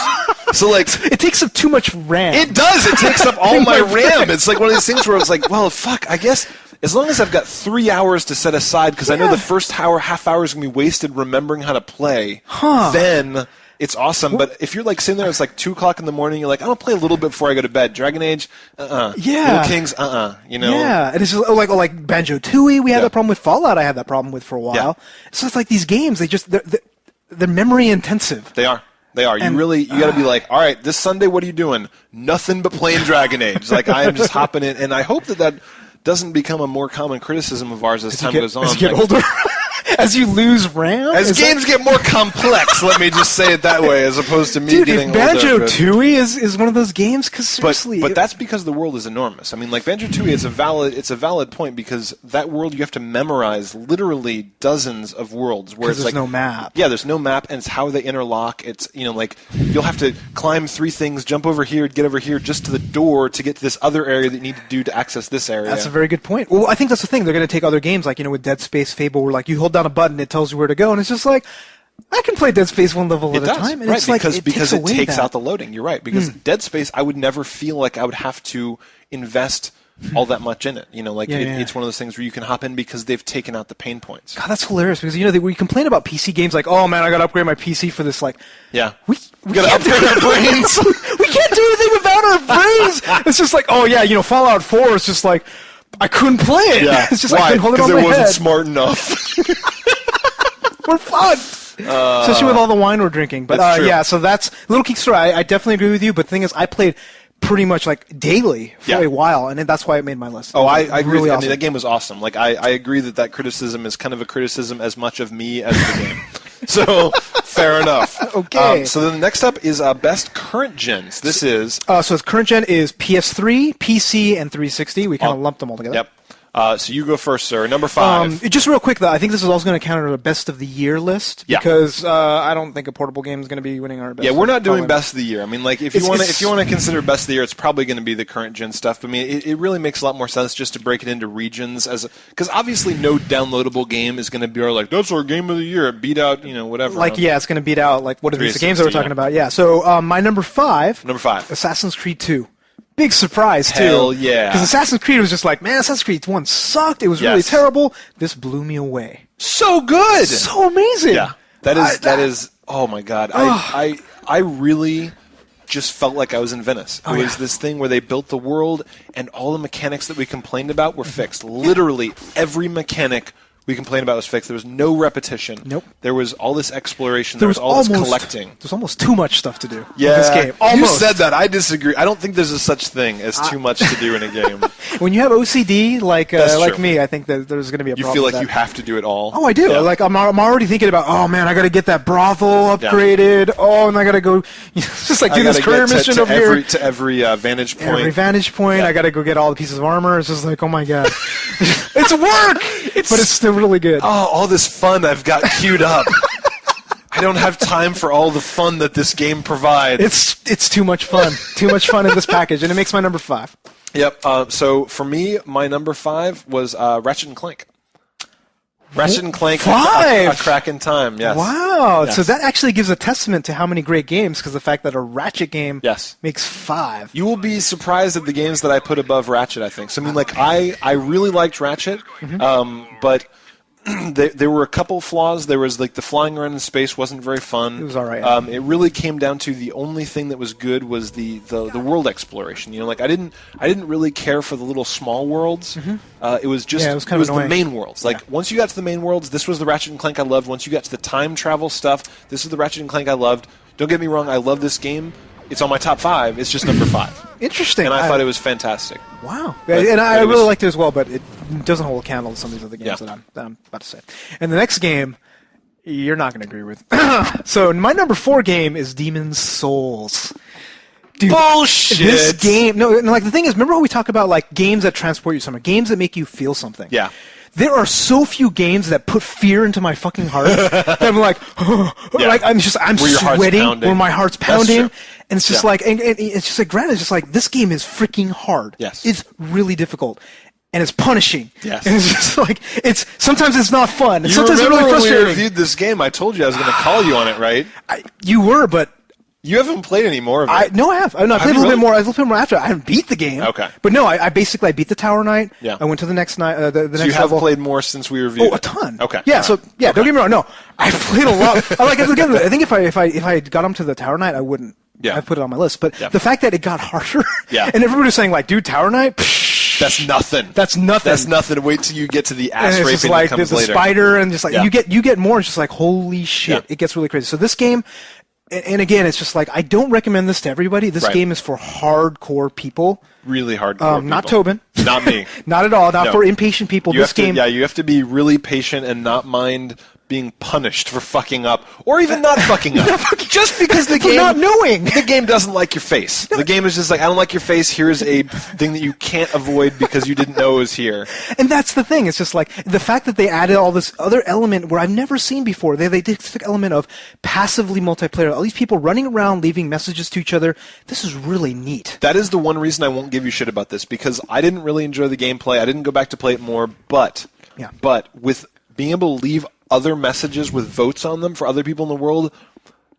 So like it takes up too much RAM. It does. It takes up all my RAM. It's like one of these things where it's like, well, fuck. I guess as long as I've got 3 hours to set aside, because I know the first half hour is gonna be wasted remembering how to play. Then. It's awesome, but if you're like sitting there, it's like 2 o'clock in the morning. You're like, I'm gonna play a little bit before I go to bed. Dragon Age, Yeah. Little Kings, You know. Yeah, and it's just like Banjo-Tooie. We had that problem with Fallout. I had that problem with for a while. Yeah. So it's like these games. They're memory intensive. They are. And, you got to be like, all right, this Sunday, what are you doing? Nothing but playing Dragon Age. Like I am just hopping in, and I hope that doesn't become a more common criticism of ours as time goes on. As you get older. As you lose RAM? As games get more complex, let me just say it that way, as opposed to me getting older. Dude, if Banjo-Tooie is one of those games, because seriously... But that's because the world is enormous. I mean, like, Banjo-Tooie is a valid point, because that world you have to memorize literally dozens of worlds. Because there's no map. Yeah, there's no map, and it's how they interlock. It's, like, you'll have to climb 3 things, jump over here, get over here, just to the door to get to this other area that you need to do to access this area. That's a very good point. Well, I think that's the thing. They're going to take other games, like, with Dead Space, Fable, where, like, you hold down a button, it tells you where to go, and it's just like, I can play Dead Space one level at a time. And right, it's like, because it takes out the loading. You're right. Because Dead Space, I would never feel like I would have to invest all that much in it. It's one of those things where you can hop in because they've taken out the pain points. God, that's hilarious, because we complain about PC games like, oh man, I gotta upgrade my PC for this, like, yeah. We gotta upgrade our brains. We can't do anything without our brains. It's just like, oh yeah, Fallout 4 is just like, I couldn't play it. Yeah. It's just why? I couldn't hold it on my head. Because it wasn't smart enough. We're fun. Especially with all the wine we're drinking. But yeah, so that's Little Geek Story. I definitely agree with you, but the thing is, I played pretty much like daily for a while, and that's why it made my list. Oh, I agree. Really awesome. awesome. I mean, that game was awesome. Like, I agree that criticism is kind of a criticism as much of me as the game. So, fair enough. Okay. So then the next up is best current gens. This is... So current gen is PS3, PC, and 360. We kind of lumped them all together. Yep. So you go first, sir. Number 5. Just real quick, though, I think this is also going to count as a best of the year list because I don't think a portable game is going to be winning our best. Yeah, we're not doing best of the year. I mean, like if you want to consider best of the year, it's probably going to be the current gen stuff. But I mean, it really makes a lot more sense just to break it into regions because obviously no downloadable game is going to be like that's our game of the year. It beat out whatever. Like it's going to beat out like what are these games that we're talking about? Yeah. So my number 5. Number 5. Assassin's Creed 2. Big surprise, too. Hell yeah. Because Assassin's Creed was just like, man, Assassin's Creed 1 sucked. It was really terrible. This blew me away. So good. So amazing. Yeah. That is, oh my God. I really just felt like I was in Venice. It was this thing where they built the world and all the mechanics that we complained about were fixed. Literally every mechanic we complained about was fixed. There was no repetition. Nope. There was all this exploration. There was all this collecting. There's almost too much stuff to do in this game. Almost. You said that. I disagree. I don't think there's a such thing as too much to do in a game. When you have OCD, like me, I think that there's going to be a problem. You feel like you have to do it all? Oh, I do. Yeah. Like I'm already thinking about, oh man, I got to get that brothel upgraded. Yeah. Oh, and I got to go, just like do this career mission over here. To every vantage point. Every vantage point. Yeah. I got to go get all the pieces of armor. It's just like, oh my God. It's work! But it's still really good. Oh, all this fun I've got queued up. I don't have time for all the fun that this game provides. It's too much fun. Too much fun in this package, and it makes my number 5. Yep. So for me, my number 5 was Ratchet and Clank. Ratchet and Clank, 5? A crack in time, yes. Wow. Yes. So that actually gives a testament to how many great games, because the fact that a Ratchet game makes 5. You will be surprised at the games that I put above Ratchet, I think. So, I mean, like, I really liked Ratchet, but there were a couple flaws. There was like the flying around in space wasn't very fun. It was all right. It really came down to the only thing that was good was the world exploration. You know, like I didn't really care for the little small worlds. It was just it was the main worlds. Like once you got to the main worlds, this was the Ratchet and Clank I loved. Once you got to the time travel stuff, this is the Ratchet and Clank I loved. Don't get me wrong, I love this game. It's on my top 5. It's just number 5. Interesting. And I thought it was fantastic. Wow. And I really liked it as well, but it doesn't hold a candle to some of these other games that I'm about to say. And the next game, you're not going to agree with. So my number 4 game is Demon's Souls. Dude, bullshit! This game... No, like the thing is, remember how we talk about like games that transport you somewhere? Games that make you feel something. Yeah. There are so few games that put fear into my fucking heart that I'm like, like I'm sweating where my heart's pounding, and it's just like, and it's just like, granted, it's just like this game is freaking hard. Yes, it's really difficult, and it's punishing. Yes, and it's just like sometimes it's not fun. You sometimes it's really frustrating. When we reviewed this game, I told you I was going to call you on it, right? You were, but. You haven't played any more of it. No, I have. I played a little bit more. I played a little bit more after. I haven't beat the game. Okay. But no, I basically beat the Tower Knight. Yeah. I went to the next night. The next you have level. played more since we reviewed. Oh, a ton. Okay. Yeah. So yeah, don't get me wrong. No, I played a lot. Again, I think if I got onto the Tower Knight, I wouldn't. Yeah. I put it on my list. But the fact that it got harder. Yeah. And everybody was saying like, dude, Tower Knight. That's nothing. That's nothing. That's nothing. Wait till you get to the ass raping that like, comes the later. Spider and just like you get more. It's just like holy shit. It gets really crazy. So this game. And again, it's just like, I don't recommend this to everybody. This game is for hardcore people. Really hardcore people. Not Tobin. Not me. Not at all. Not for impatient people. You have to be really patient and not mind being punished for fucking up, or even not fucking up. Just because the game... not knowing. The game doesn't like your face. The game is just like, I don't like your face, here's a thing that you can't avoid because you didn't know it was here. And that's the thing. It's just like, the fact that they added all this other element where I've never seen before. They did this element of passively multiplayer. All these people running around, leaving messages to each other. This is really neat. That is the one reason I won't give you shit about this, because I didn't really enjoy the gameplay. I didn't go back to play it more, but with being able to leave other messages with votes on them for other people in the world,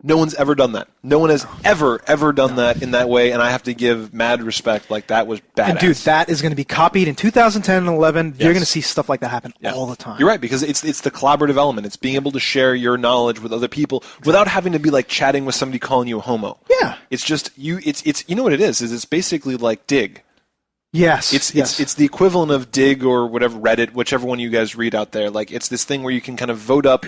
no one's ever done that. No one has ever done that in that way, and I have to give mad respect. Like, that was badass. And dude, that is going to be copied in 2010 and 11. You're going to see stuff like that happen all the time. You're right, because it's the collaborative element. It's being able to share your knowledge with other people without having to be like chatting with somebody calling you a homo. Yeah. It's just it's you know what it is it's basically like Dig. Yes. It's the equivalent of Dig or whatever, Reddit, whichever one you guys read out there. Like, it's this thing where you can kind of vote up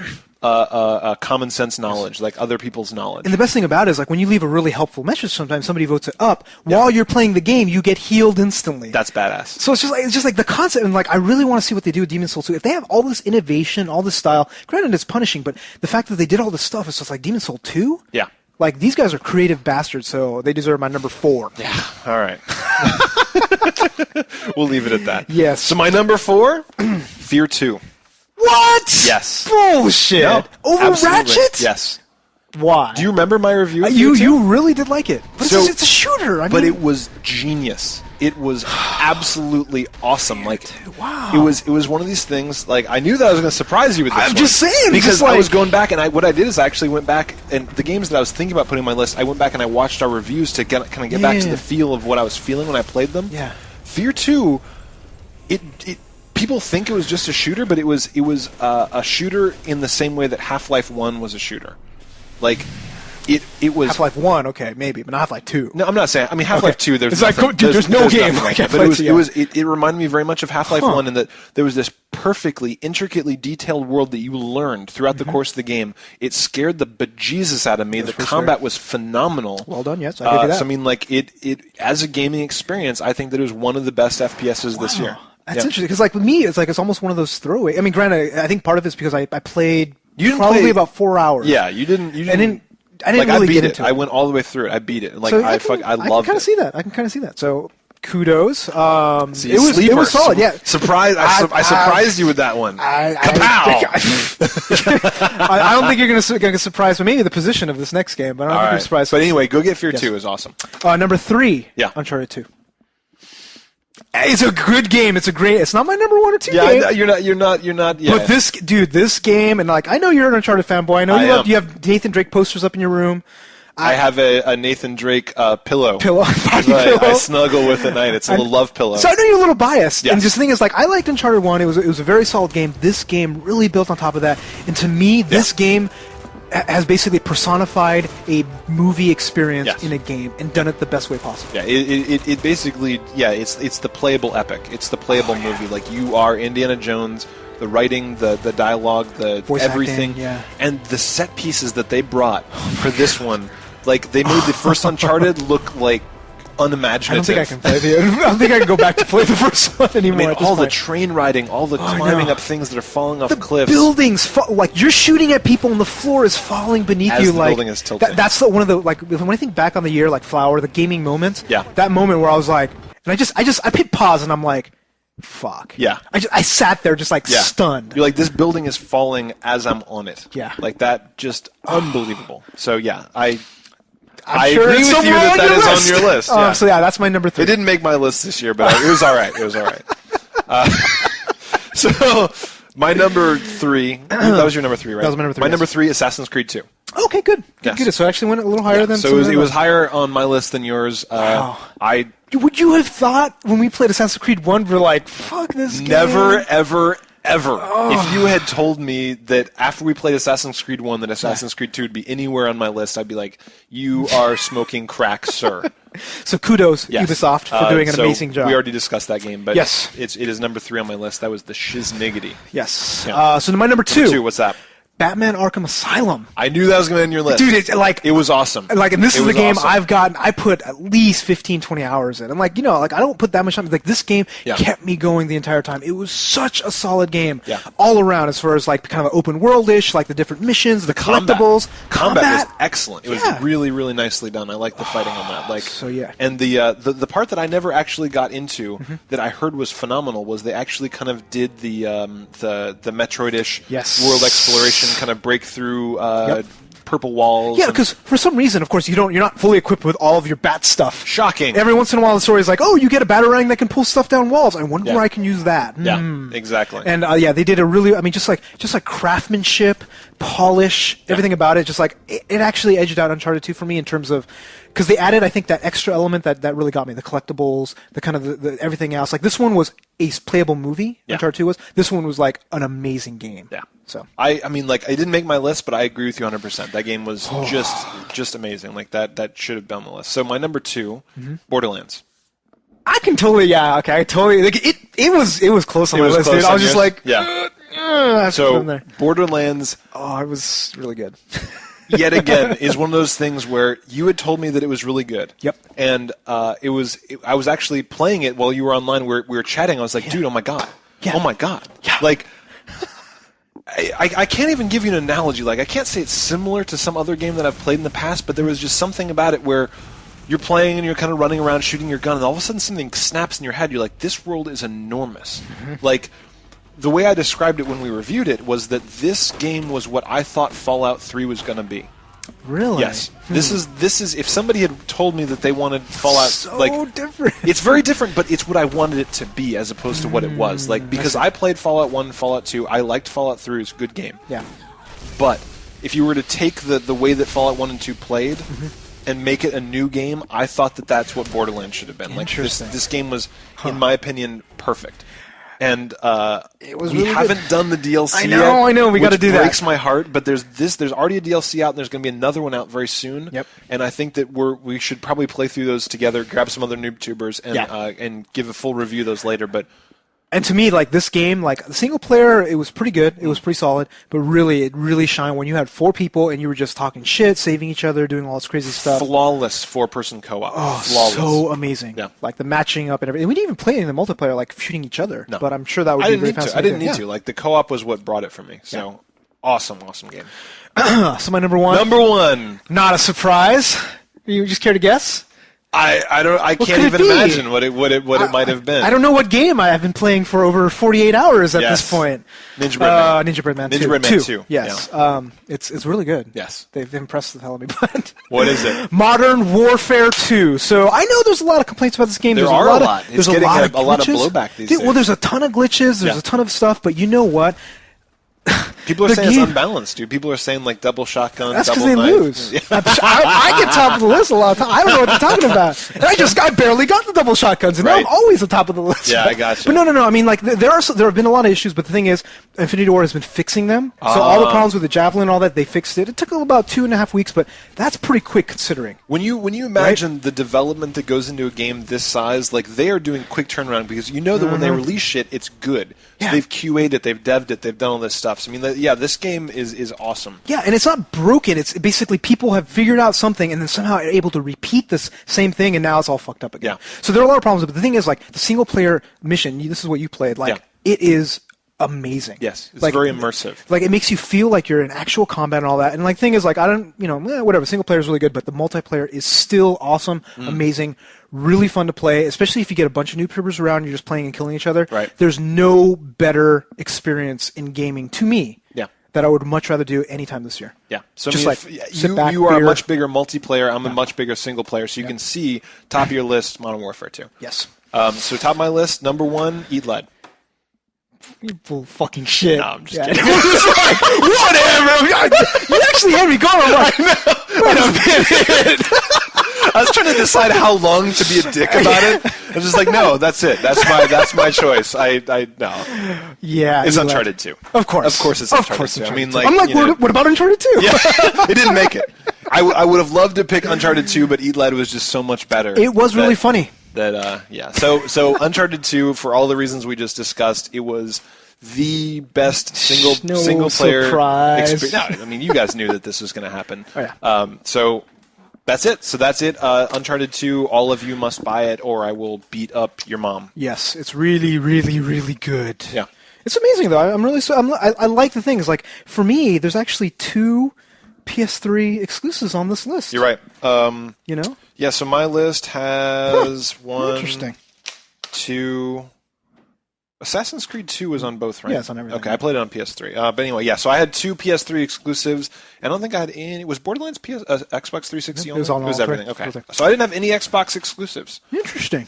common sense knowledge, like other people's knowledge. And the best thing about it is, like, when you leave a really helpful message, sometimes somebody votes it up. While you're playing the game, you get healed instantly. That's badass. So it's just like the concept, and like I really want to see what they do with Demon's Souls 2. If they have all this innovation, all this style, granted it's punishing, but the fact that they did all this stuff, it's just like Demon's Souls 2? Yeah. Like, these guys are creative bastards, so they deserve my number 4. Yeah. All right. We'll leave it at that. Yes. So my number 4, Fear 2. What? Yes. Bullshit. No, over absolutely. Ratchet? Yes. Why? Do you remember my review of you Fear 2? You really did like it. But it's a shooter. I mean, it was genius. It was absolutely awesome. Like, wow. It was one of these things. Like, I knew that I was going to surprise you with this. I'm just saying, because I was going back, and what I did is I actually went back, and the games that I was thinking about putting on my list, I went back and I watched our reviews to kind of get back to the feel of what I was feeling when I played them. Yeah. Fear 2, people think it was just a shooter, but it was a shooter in the same way that Half-Life 1 was a shooter. Like, it was Half-Life 1, okay, maybe, but not Half-Life 2. No, I'm not saying. I mean, Half-Life 2. There's it's nothing, like, dude, there's no game like that. Half-Life 2. It reminded me very much of Half-Life 1 in that there was this perfectly, intricately detailed world that you learned throughout the course of the game. It scared the bejesus out of me. The combat was phenomenal. Well done, yes, I give you that. So I mean, like it as a gaming experience, I think that it was one of the best FPSs this year. That's interesting because, like, with me, it's almost one of those throwaway. I mean, granted, I think part of it's because I played about 4 hours. Yeah, you didn't. I didn't really get into it. I went all the way through it. I beat it. Like, so I loved it. I can kind of see that. I can kind of see that. So kudos. It was solid. Yeah. Surprise! I surprised you with that one. Kapow! I don't think you're going to get surprised. But maybe the position of this next game. But I don't think you're surprised. But anyway, go get Fear 2. Is awesome. Number 3. Yeah. Uncharted 2. It's a good game. It's not my number 1 or 2 game. Yeah, you're not. Yeah. But this game, and like, I know you're an Uncharted fanboy. I know you have Nathan Drake posters up in your room. I have a Nathan Drake pillow. Pillow. I snuggle with at night. It's a little love pillow. So I know you're a little biased. Yes. And just the thing is, like, I liked Uncharted 1. It was a very solid game. This game really built on top of that. And to me, this game has basically personified a movie experience in a game and done it the best way possible. Yeah, it basically, it's the playable epic. It's the playable movie. Like, you are Indiana Jones. The writing, the dialogue, the voice everything, acting, and the set pieces that they brought for this one, like they made the first Uncharted look like unimaginative. I don't think I can play the. I don't think I can go back to play the first one anymore. I mean, all the train riding, all the climbing up things that are falling off cliffs. Buildings, like you're shooting at people, and the floor is falling beneath as you. The like building is tilting. That's one of the when I think back on the year, like Flower, the gaming moments. Yeah. That moment where I was like, and I hit pause, and I'm like, fuck. Yeah. I sat there just like stunned. You're like, this building is falling as I'm on it. Yeah. Like that, just unbelievable. So yeah, I sure agree with you that is on your list. Yeah. So yeah, that's my number 3. It didn't make my list this year, but it was all right. It was all right. So my number 3. That was your number 3, right? That was my number 3. My number 3, Assassin's Creed 2. Okay, good. Yes. Good. So I actually went a little higher than. So it was higher on my list than yours. Wow. Would you have thought when we played Assassin's Creed 1, we're like, fuck this game? Never, ever. If you had told me that after we played Assassin's Creed 1 that Assassin's Creed 2 would be anywhere on my list, I'd be like, you are smoking crack, sir. So kudos, Ubisoft, for doing an amazing job. We already discussed that game, but yes. it is number 3 on my list. That was the Shizniggity. Yes. Yeah. So my number 2. Number 2, what's that? Batman Arkham Asylum. I knew that was going to be on your list. Dude, it was awesome. Like, and this is the game awesome. I put at least 15, 20 hours in. And like, I don't put that much time. Like, this game kept me going the entire time. It was such a solid game. Yeah. All around, as far as like kind of open world-ish, like the different missions, the collectibles. Combat was excellent. It was really, really nicely done. I like the fighting on that. Like, so yeah. And the part that I never actually got into that I heard was phenomenal was they actually kind of did the Metroid-ish world exploration, kind of break through purple walls. Yeah, because for some reason, of course, you're not fully equipped with all of your bat stuff. Shocking. Every once in a while, the story is like, oh, you get a batarang that can pull stuff down walls. I wonder where I can use that. Yeah, exactly. And they did a really, just like craftsmanship, polish, everything about it. Just like it actually edged out Uncharted 2 for me in terms of. Because they added, I think, that extra element that really got me. The collectibles, the kind of the everything else. Like, this one was a playable movie, Uncharted 2 was. This one was, like, an amazing game. Yeah. So I mean, like, it didn't make my list, but I agree with you 100%. That game was just amazing. Like, that should have been on the list. So, my number 2, Borderlands. I can totally, I totally, like, it was close on my list, dude. I was just like, so, Borderlands. Oh, it was really good. Yet again, is one of those things where you had told me that it was really good. Yep. And I was actually playing it while you were online. We were chatting. I was like, dude, oh my god. Yeah. Oh my god. Yeah. Like, I can't even give you an analogy. Like, I can't say it's similar to some other game that I've played in the past, but there was just something about it where you're playing and you're kind of running around shooting your gun, and all of a sudden something snaps in your head. You're like, this world is enormous. Like, the way I described it when we reviewed it was that this game was what I thought Fallout 3 was going to be. Really? Yes. This is if somebody had told me that they wanted Fallout different. It's very different, but it's what I wanted it to be as opposed to what it was. Like, because I played Fallout 1, Fallout 2, I liked Fallout 3, it was a good game. Yeah. But if you were to take the way that Fallout 1 and 2 played and make it a new game, I thought that that's what Borderlands should have been. Like, this game was, in my opinion, perfect. And we haven't done the DLC yet. I know. We got to do that. It breaks my heart. But there's already a DLC out, and there's going to be another one out very soon. Yep. And I think that we should probably play through those together, grab some other NooBTooBers, and give a full review of those later. But and to me, like, this game, like, the single player, it was pretty good. It was pretty solid. But really, it really shined when you had 4 people and you were just talking shit, saving each other, doing all this crazy stuff. Flawless 4-person co-op. Oh, flawless. So amazing. Yeah. Like, the matching up and everything. We didn't even play any of the multiplayer, like, shooting each other. No. But I'm sure that would be very fascinating. I didn't need to. Like, the co-op was what brought it for me. So, awesome game. So, my number 1. Number 1. Not a surprise. You just care to guess? I can't even imagine what it might have been. I don't know what game I have been playing for over 48 hours at this point. Ninja Breadman. Ninja Breadman 2. Ninja Breadman 2. Yes. Yeah. It's really good. Yes. They've impressed the hell out of me. But what is it? Modern Warfare 2. So I know there's a lot of complaints about this game. There's a lot. It's getting a lot of blowback these days. Well, there's a ton of glitches. There's a ton of stuff. But you know what? People are saying it's unbalanced, dude. People are saying like double shotgun, that's double because they knife. lose. I get top of the list a lot of times. I don't know what they're talking about. And I barely got the double shotguns, and now I'm always the top of the list. Yeah, I got you. But no. I mean, like there have been a lot of issues, but the thing is, Infinity Ward has been fixing them. So all the problems with the javelin and all that, they fixed it. It took about 2.5 weeks, but that's pretty quick considering. When you imagine the development that goes into a game this size, like they are doing quick turnaround because you know that when they release shit, it's good. So they've QA'd it, they've dev'd it, they've done all this stuff. So I mean, this game is awesome. Yeah, and it's not broken. It's basically people have figured out something and then somehow are able to repeat this same thing, and now it's all fucked up again. Yeah. So there are a lot of problems, but the thing is, like the single player mission, this is what you played. Like it is amazing. Yes, it's very immersive. Like it makes you feel like you're in actual combat and all that. And like thing is, like I don't, whatever. Single player is really good, but the multiplayer is still awesome, amazing, really fun to play. Especially if you get a bunch of NooBToobers around, and you're just playing and killing each other. Right. There's no better experience in gaming to me. Yeah. That I would much rather do anytime this year. Yeah. So just you are a much bigger multiplayer. I'm a much bigger single player. So you can see top of your list, Modern Warfare 2. Yes. So top of my list, number 1, Eat Lead. You full fucking shit. No, I'm just kidding. Whatever. You actually had me going. I'm like, wait a minute. I was trying to decide how long to be a dick about it. I was just like, no, that's it. That's my choice. No. Yeah. It's Uncharted 2. Of course it's Uncharted 2. I mean, like, I'm like, what about Uncharted 2? Yeah, it didn't make it. I would have loved to pick Uncharted 2, but Eat Lead was just so much better. It was really funny. So Uncharted 2, for all the reasons we just discussed, it was the best single player experience. No, I mean, you guys knew that this was going to happen. Oh, yeah. So that's it. Uncharted 2, all of you must buy it, or I will beat up your mom. Yes, it's really, really, really good. Yeah, it's amazing though. I like the things. Like for me, there's actually 2 PS3 exclusives on this list. You're right. Yeah, so my list has 1, interesting. 2. Assassin's Creed 2 was on both, right? Yeah, it's on everything. Okay, I played it on PS3. But anyway, so I had 2 PS3 exclusives, and I don't think I had any. Was Borderlands Xbox 360 only? It was everything. Okay. So I didn't have any Xbox exclusives. Interesting.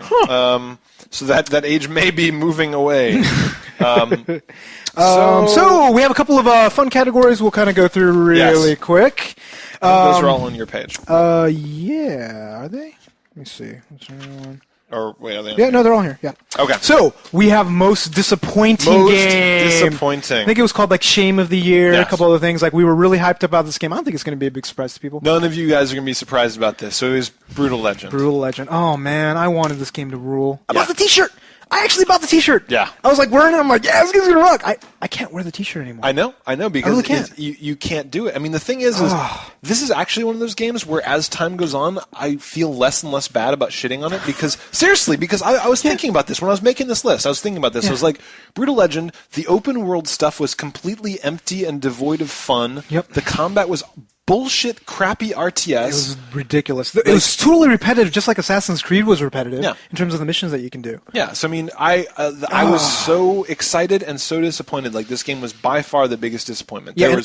Huh. So that age may be moving away. So we have a couple of fun categories we'll kind of go through really quick. Those are all on your page. Yeah. Are they? Let me see. What's one? Or wait, are they? Yeah, no, they're all here. Yeah. Okay. So we have most disappointing game. Disappointing. I think it was called like Shame of the Year. Yes. A couple other things. Like we were really hyped about this game. I don't think it's going to be a big surprise to people. None of you guys are going to be surprised about this. So it was Brutal Legend. Brutal Legend. Oh man, I wanted this game to rule. I bought the T-shirt. I actually bought the T-shirt. Yeah. I was like wearing it. I'm like, yeah, this game's gonna rock. I can't wear the T-shirt anymore. I know, because really can't. You can't do it. I mean, the thing is this is actually one of those games where as time goes on, I feel less and less bad about shitting on it because I was thinking about this when I was making this list. I was thinking about this. I was like, Brutal Legend, the open world stuff was completely empty and devoid of fun. Yep. The combat was bullshit, crappy RTS. It was ridiculous. It was totally repetitive, just like Assassin's Creed was repetitive in terms of the missions that you can do. Yeah, so I mean, I was so excited and so disappointed. Like, this game was by far the biggest disappointment. Yeah,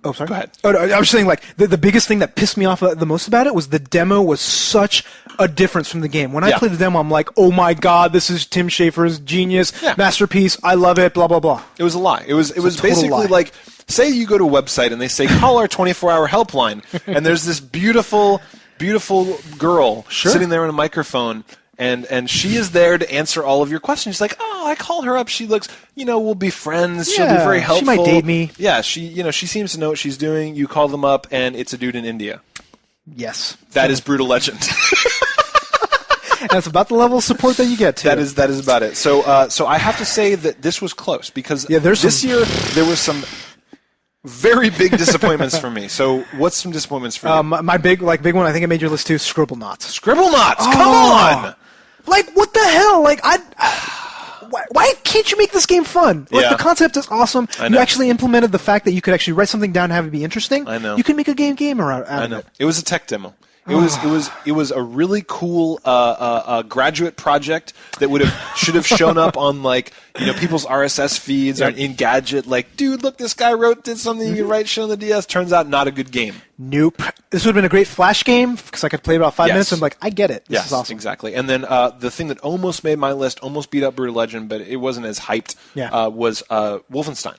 oh, sorry. Go ahead. Oh, no, I was saying, like, the biggest thing that pissed me off the most about it was the demo was such a difference from the game. When I played the demo, I'm like, oh my god, this is Tim Schafer's genius, masterpiece, I love it, blah, blah, blah. It was a lie. It was basically like, say you go to a website and they say, call our 24-hour helpline, and there's this beautiful, beautiful girl sitting there on a microphone, and she is there to answer all of your questions. She's like, oh, I call her up. She looks, we'll be friends. She'll be very helpful. She might date me. Yeah, she seems to know what she's doing. You call them up, and it's a dude in India. Yes. That is Brutal Legend. That's about the level of support that you get to. That is about it. So I have to say that this was close because this year there was some very big disappointments for me. So what's some disappointments for you? My big one, I think I made your list too, Scribblenauts. Scribblenauts, come on! Like, what the hell? Like, why can't you make this game fun? Like, the concept is awesome. You actually implemented the fact that you could actually write something down and have it be interesting. I know. You can make a game out of it. It was a tech demo. It was a really cool graduate project that should have shown up on people's RSS feeds or in Gadget. Like, dude, look, this guy did something you can write, show on the DS. Turns out, not a good game. Nope. This would have been a great Flash game because I could play about 5 minutes and I get it. This is awesome. Exactly. And then the thing that almost made my list, almost beat up Brutal Legend, but it wasn't as hyped, was Wolfenstein.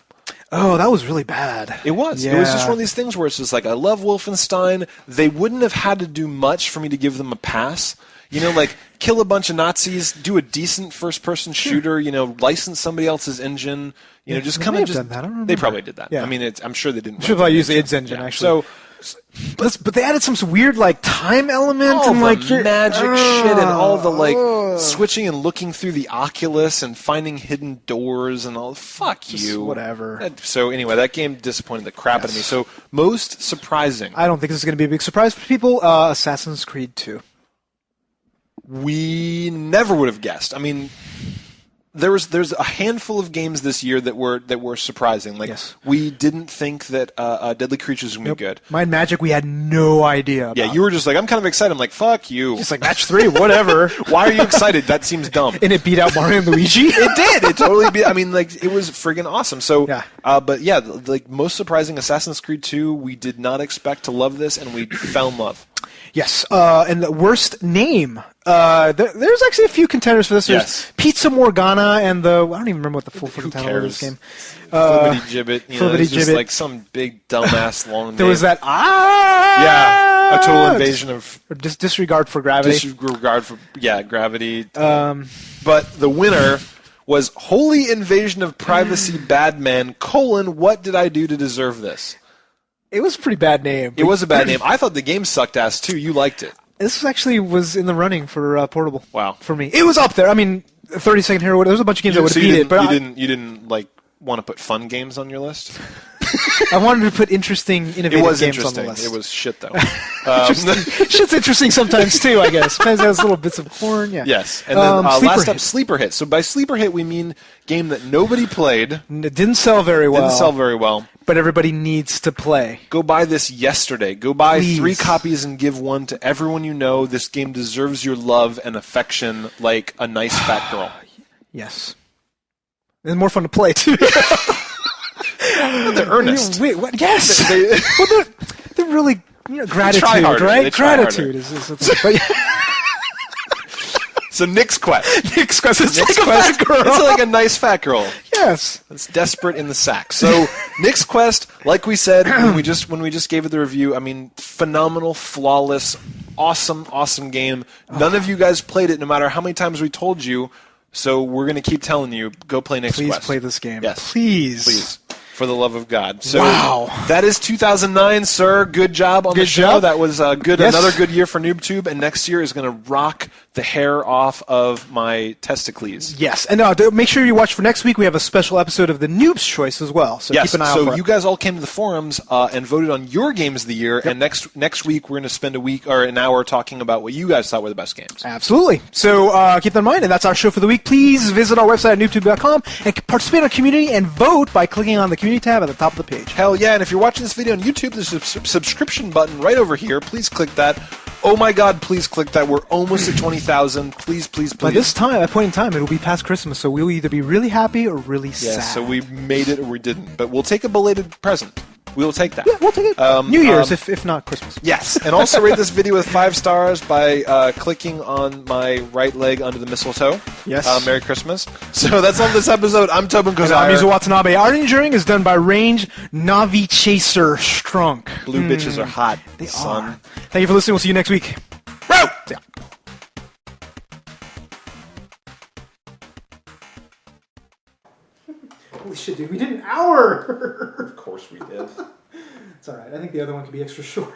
Oh, that was really bad. It was. Yeah. It was just one of these things where it's just like, I love Wolfenstein. They wouldn't have had to do much for me to give them a pass. You know, like, kill a bunch of Nazis, do a decent first-person shooter, you know, license somebody else's engine, you know, just kind of just... They probably did that. Yeah. I mean, I'm sure they didn't. Should probably use the id engine, actually. But they added some weird, like, time element all and, the like, magic shit and all the, like, switching and looking through the Oculus and finding hidden doors and all. Fuck just you. whatever. So, anyway, that game disappointed the crap out of me. So, most surprising. I don't think this is going to be a big surprise for people. Assassin's Creed 2. We never would have guessed. I mean, there's a handful of games this year that were surprising. Like we didn't think that Deadly Creatures was going to be good. Mind Magic, we had no idea about. Yeah, you were just like, I'm kind of excited. I'm like, fuck you. Just like match 3, whatever. Why are you excited? That seems dumb. And it beat out Mario and Luigi. It did. It totally beat. I mean, like it was friggin' awesome. So, but yeah, like most surprising, Assassin's Creed 2. We did not expect to love this, and we fell in love. Yes, and the worst name. There's actually a few contenders for this. There's Pizza Morgana and I don't even remember what the full title of this game. Flibbity Gibbet. You know, it's just like some big dumbass long name. There was that Yeah, a total invasion of disregard for gravity. Disregard for gravity. But the winner was Holy Invasion of Privacy Badman: What did I do to deserve this? It was a pretty bad name. It was a bad name. I thought the game sucked ass too. You liked it. This actually was in the running for portable. Wow. For me, it was up there. I mean, 30-second Hero. There's a bunch of games that would have beat it, but you didn't like want to put fun games on your list. I wanted to put interesting, innovative games on the list. It was shit though. Shit's interesting sometimes too, I guess. Sometimes it has little bits of corn. Yeah. Yes. And then last up, Sleeper Hit. So by Sleeper Hit, we mean game that nobody played. It didn't sell very well. But everybody needs to play. Go buy this yesterday. Go buy 3 copies and give one to everyone you know. This game deserves your love and affection like a nice fat girl. Yes. And more fun to play too. They're earnest. Wait, what? Yes. They're really gratitude, right? Gratitude is the thing. But, so Nick's Quest. Nick's Quest. It's like a fat girl. It's like a nice fat girl. Yes. It's desperate in the sack. So Nick's Quest, like we said when we just gave it the review, I mean, phenomenal, flawless, awesome game. None of you guys played it, no matter how many times we told you. So we're going to keep telling you, go play Nick's Quest. Please play this game. Yes. Please. For the love of God. So wow. That is 2009, sir. Good job on the show. That was good. Yes. Another good year for NooBTooB, and next year is going to rock the hair off of my testicles. Yes, and make sure you watch for next week. We have a special episode of the Noob's Choice as well, so keep an eye out for it. So you guys all came to the forums and voted on your games of the year, and next week we're going to spend a week or an hour talking about what you guys thought were the best games. Absolutely. So keep that in mind, and that's our show for the week. Please visit our website at NooBTooB.com and participate in our community and vote by clicking on the community tab at the top of the page. Hell yeah, and if you're watching this video on YouTube, there's a subscription button right over here. Please click that. Oh my God, please click that. We're almost at 20,000. Please. By this time, at point in time, it'll be past Christmas, so we'll either be really happy or really sad. Yeah, so we made it or we didn't. But we'll take a belated present. We'll take that. Yeah, we'll take it. New Year's, if not Christmas. Yes, and also rate this video with 5 stars by clicking on my right leg under the mistletoe. Yes. Merry Christmas. So that's all this episode. I'm Tobin Kozire. I'm Yuzo Watanabe. Art engineering is done by Range Navi Chaser Strunk. Blue bitches are hot. They are. Thank you for listening. We'll see you next week. Yeah. Holy shit, dude. We did an hour! Of course we did. It's alright. I think the other one could be extra short.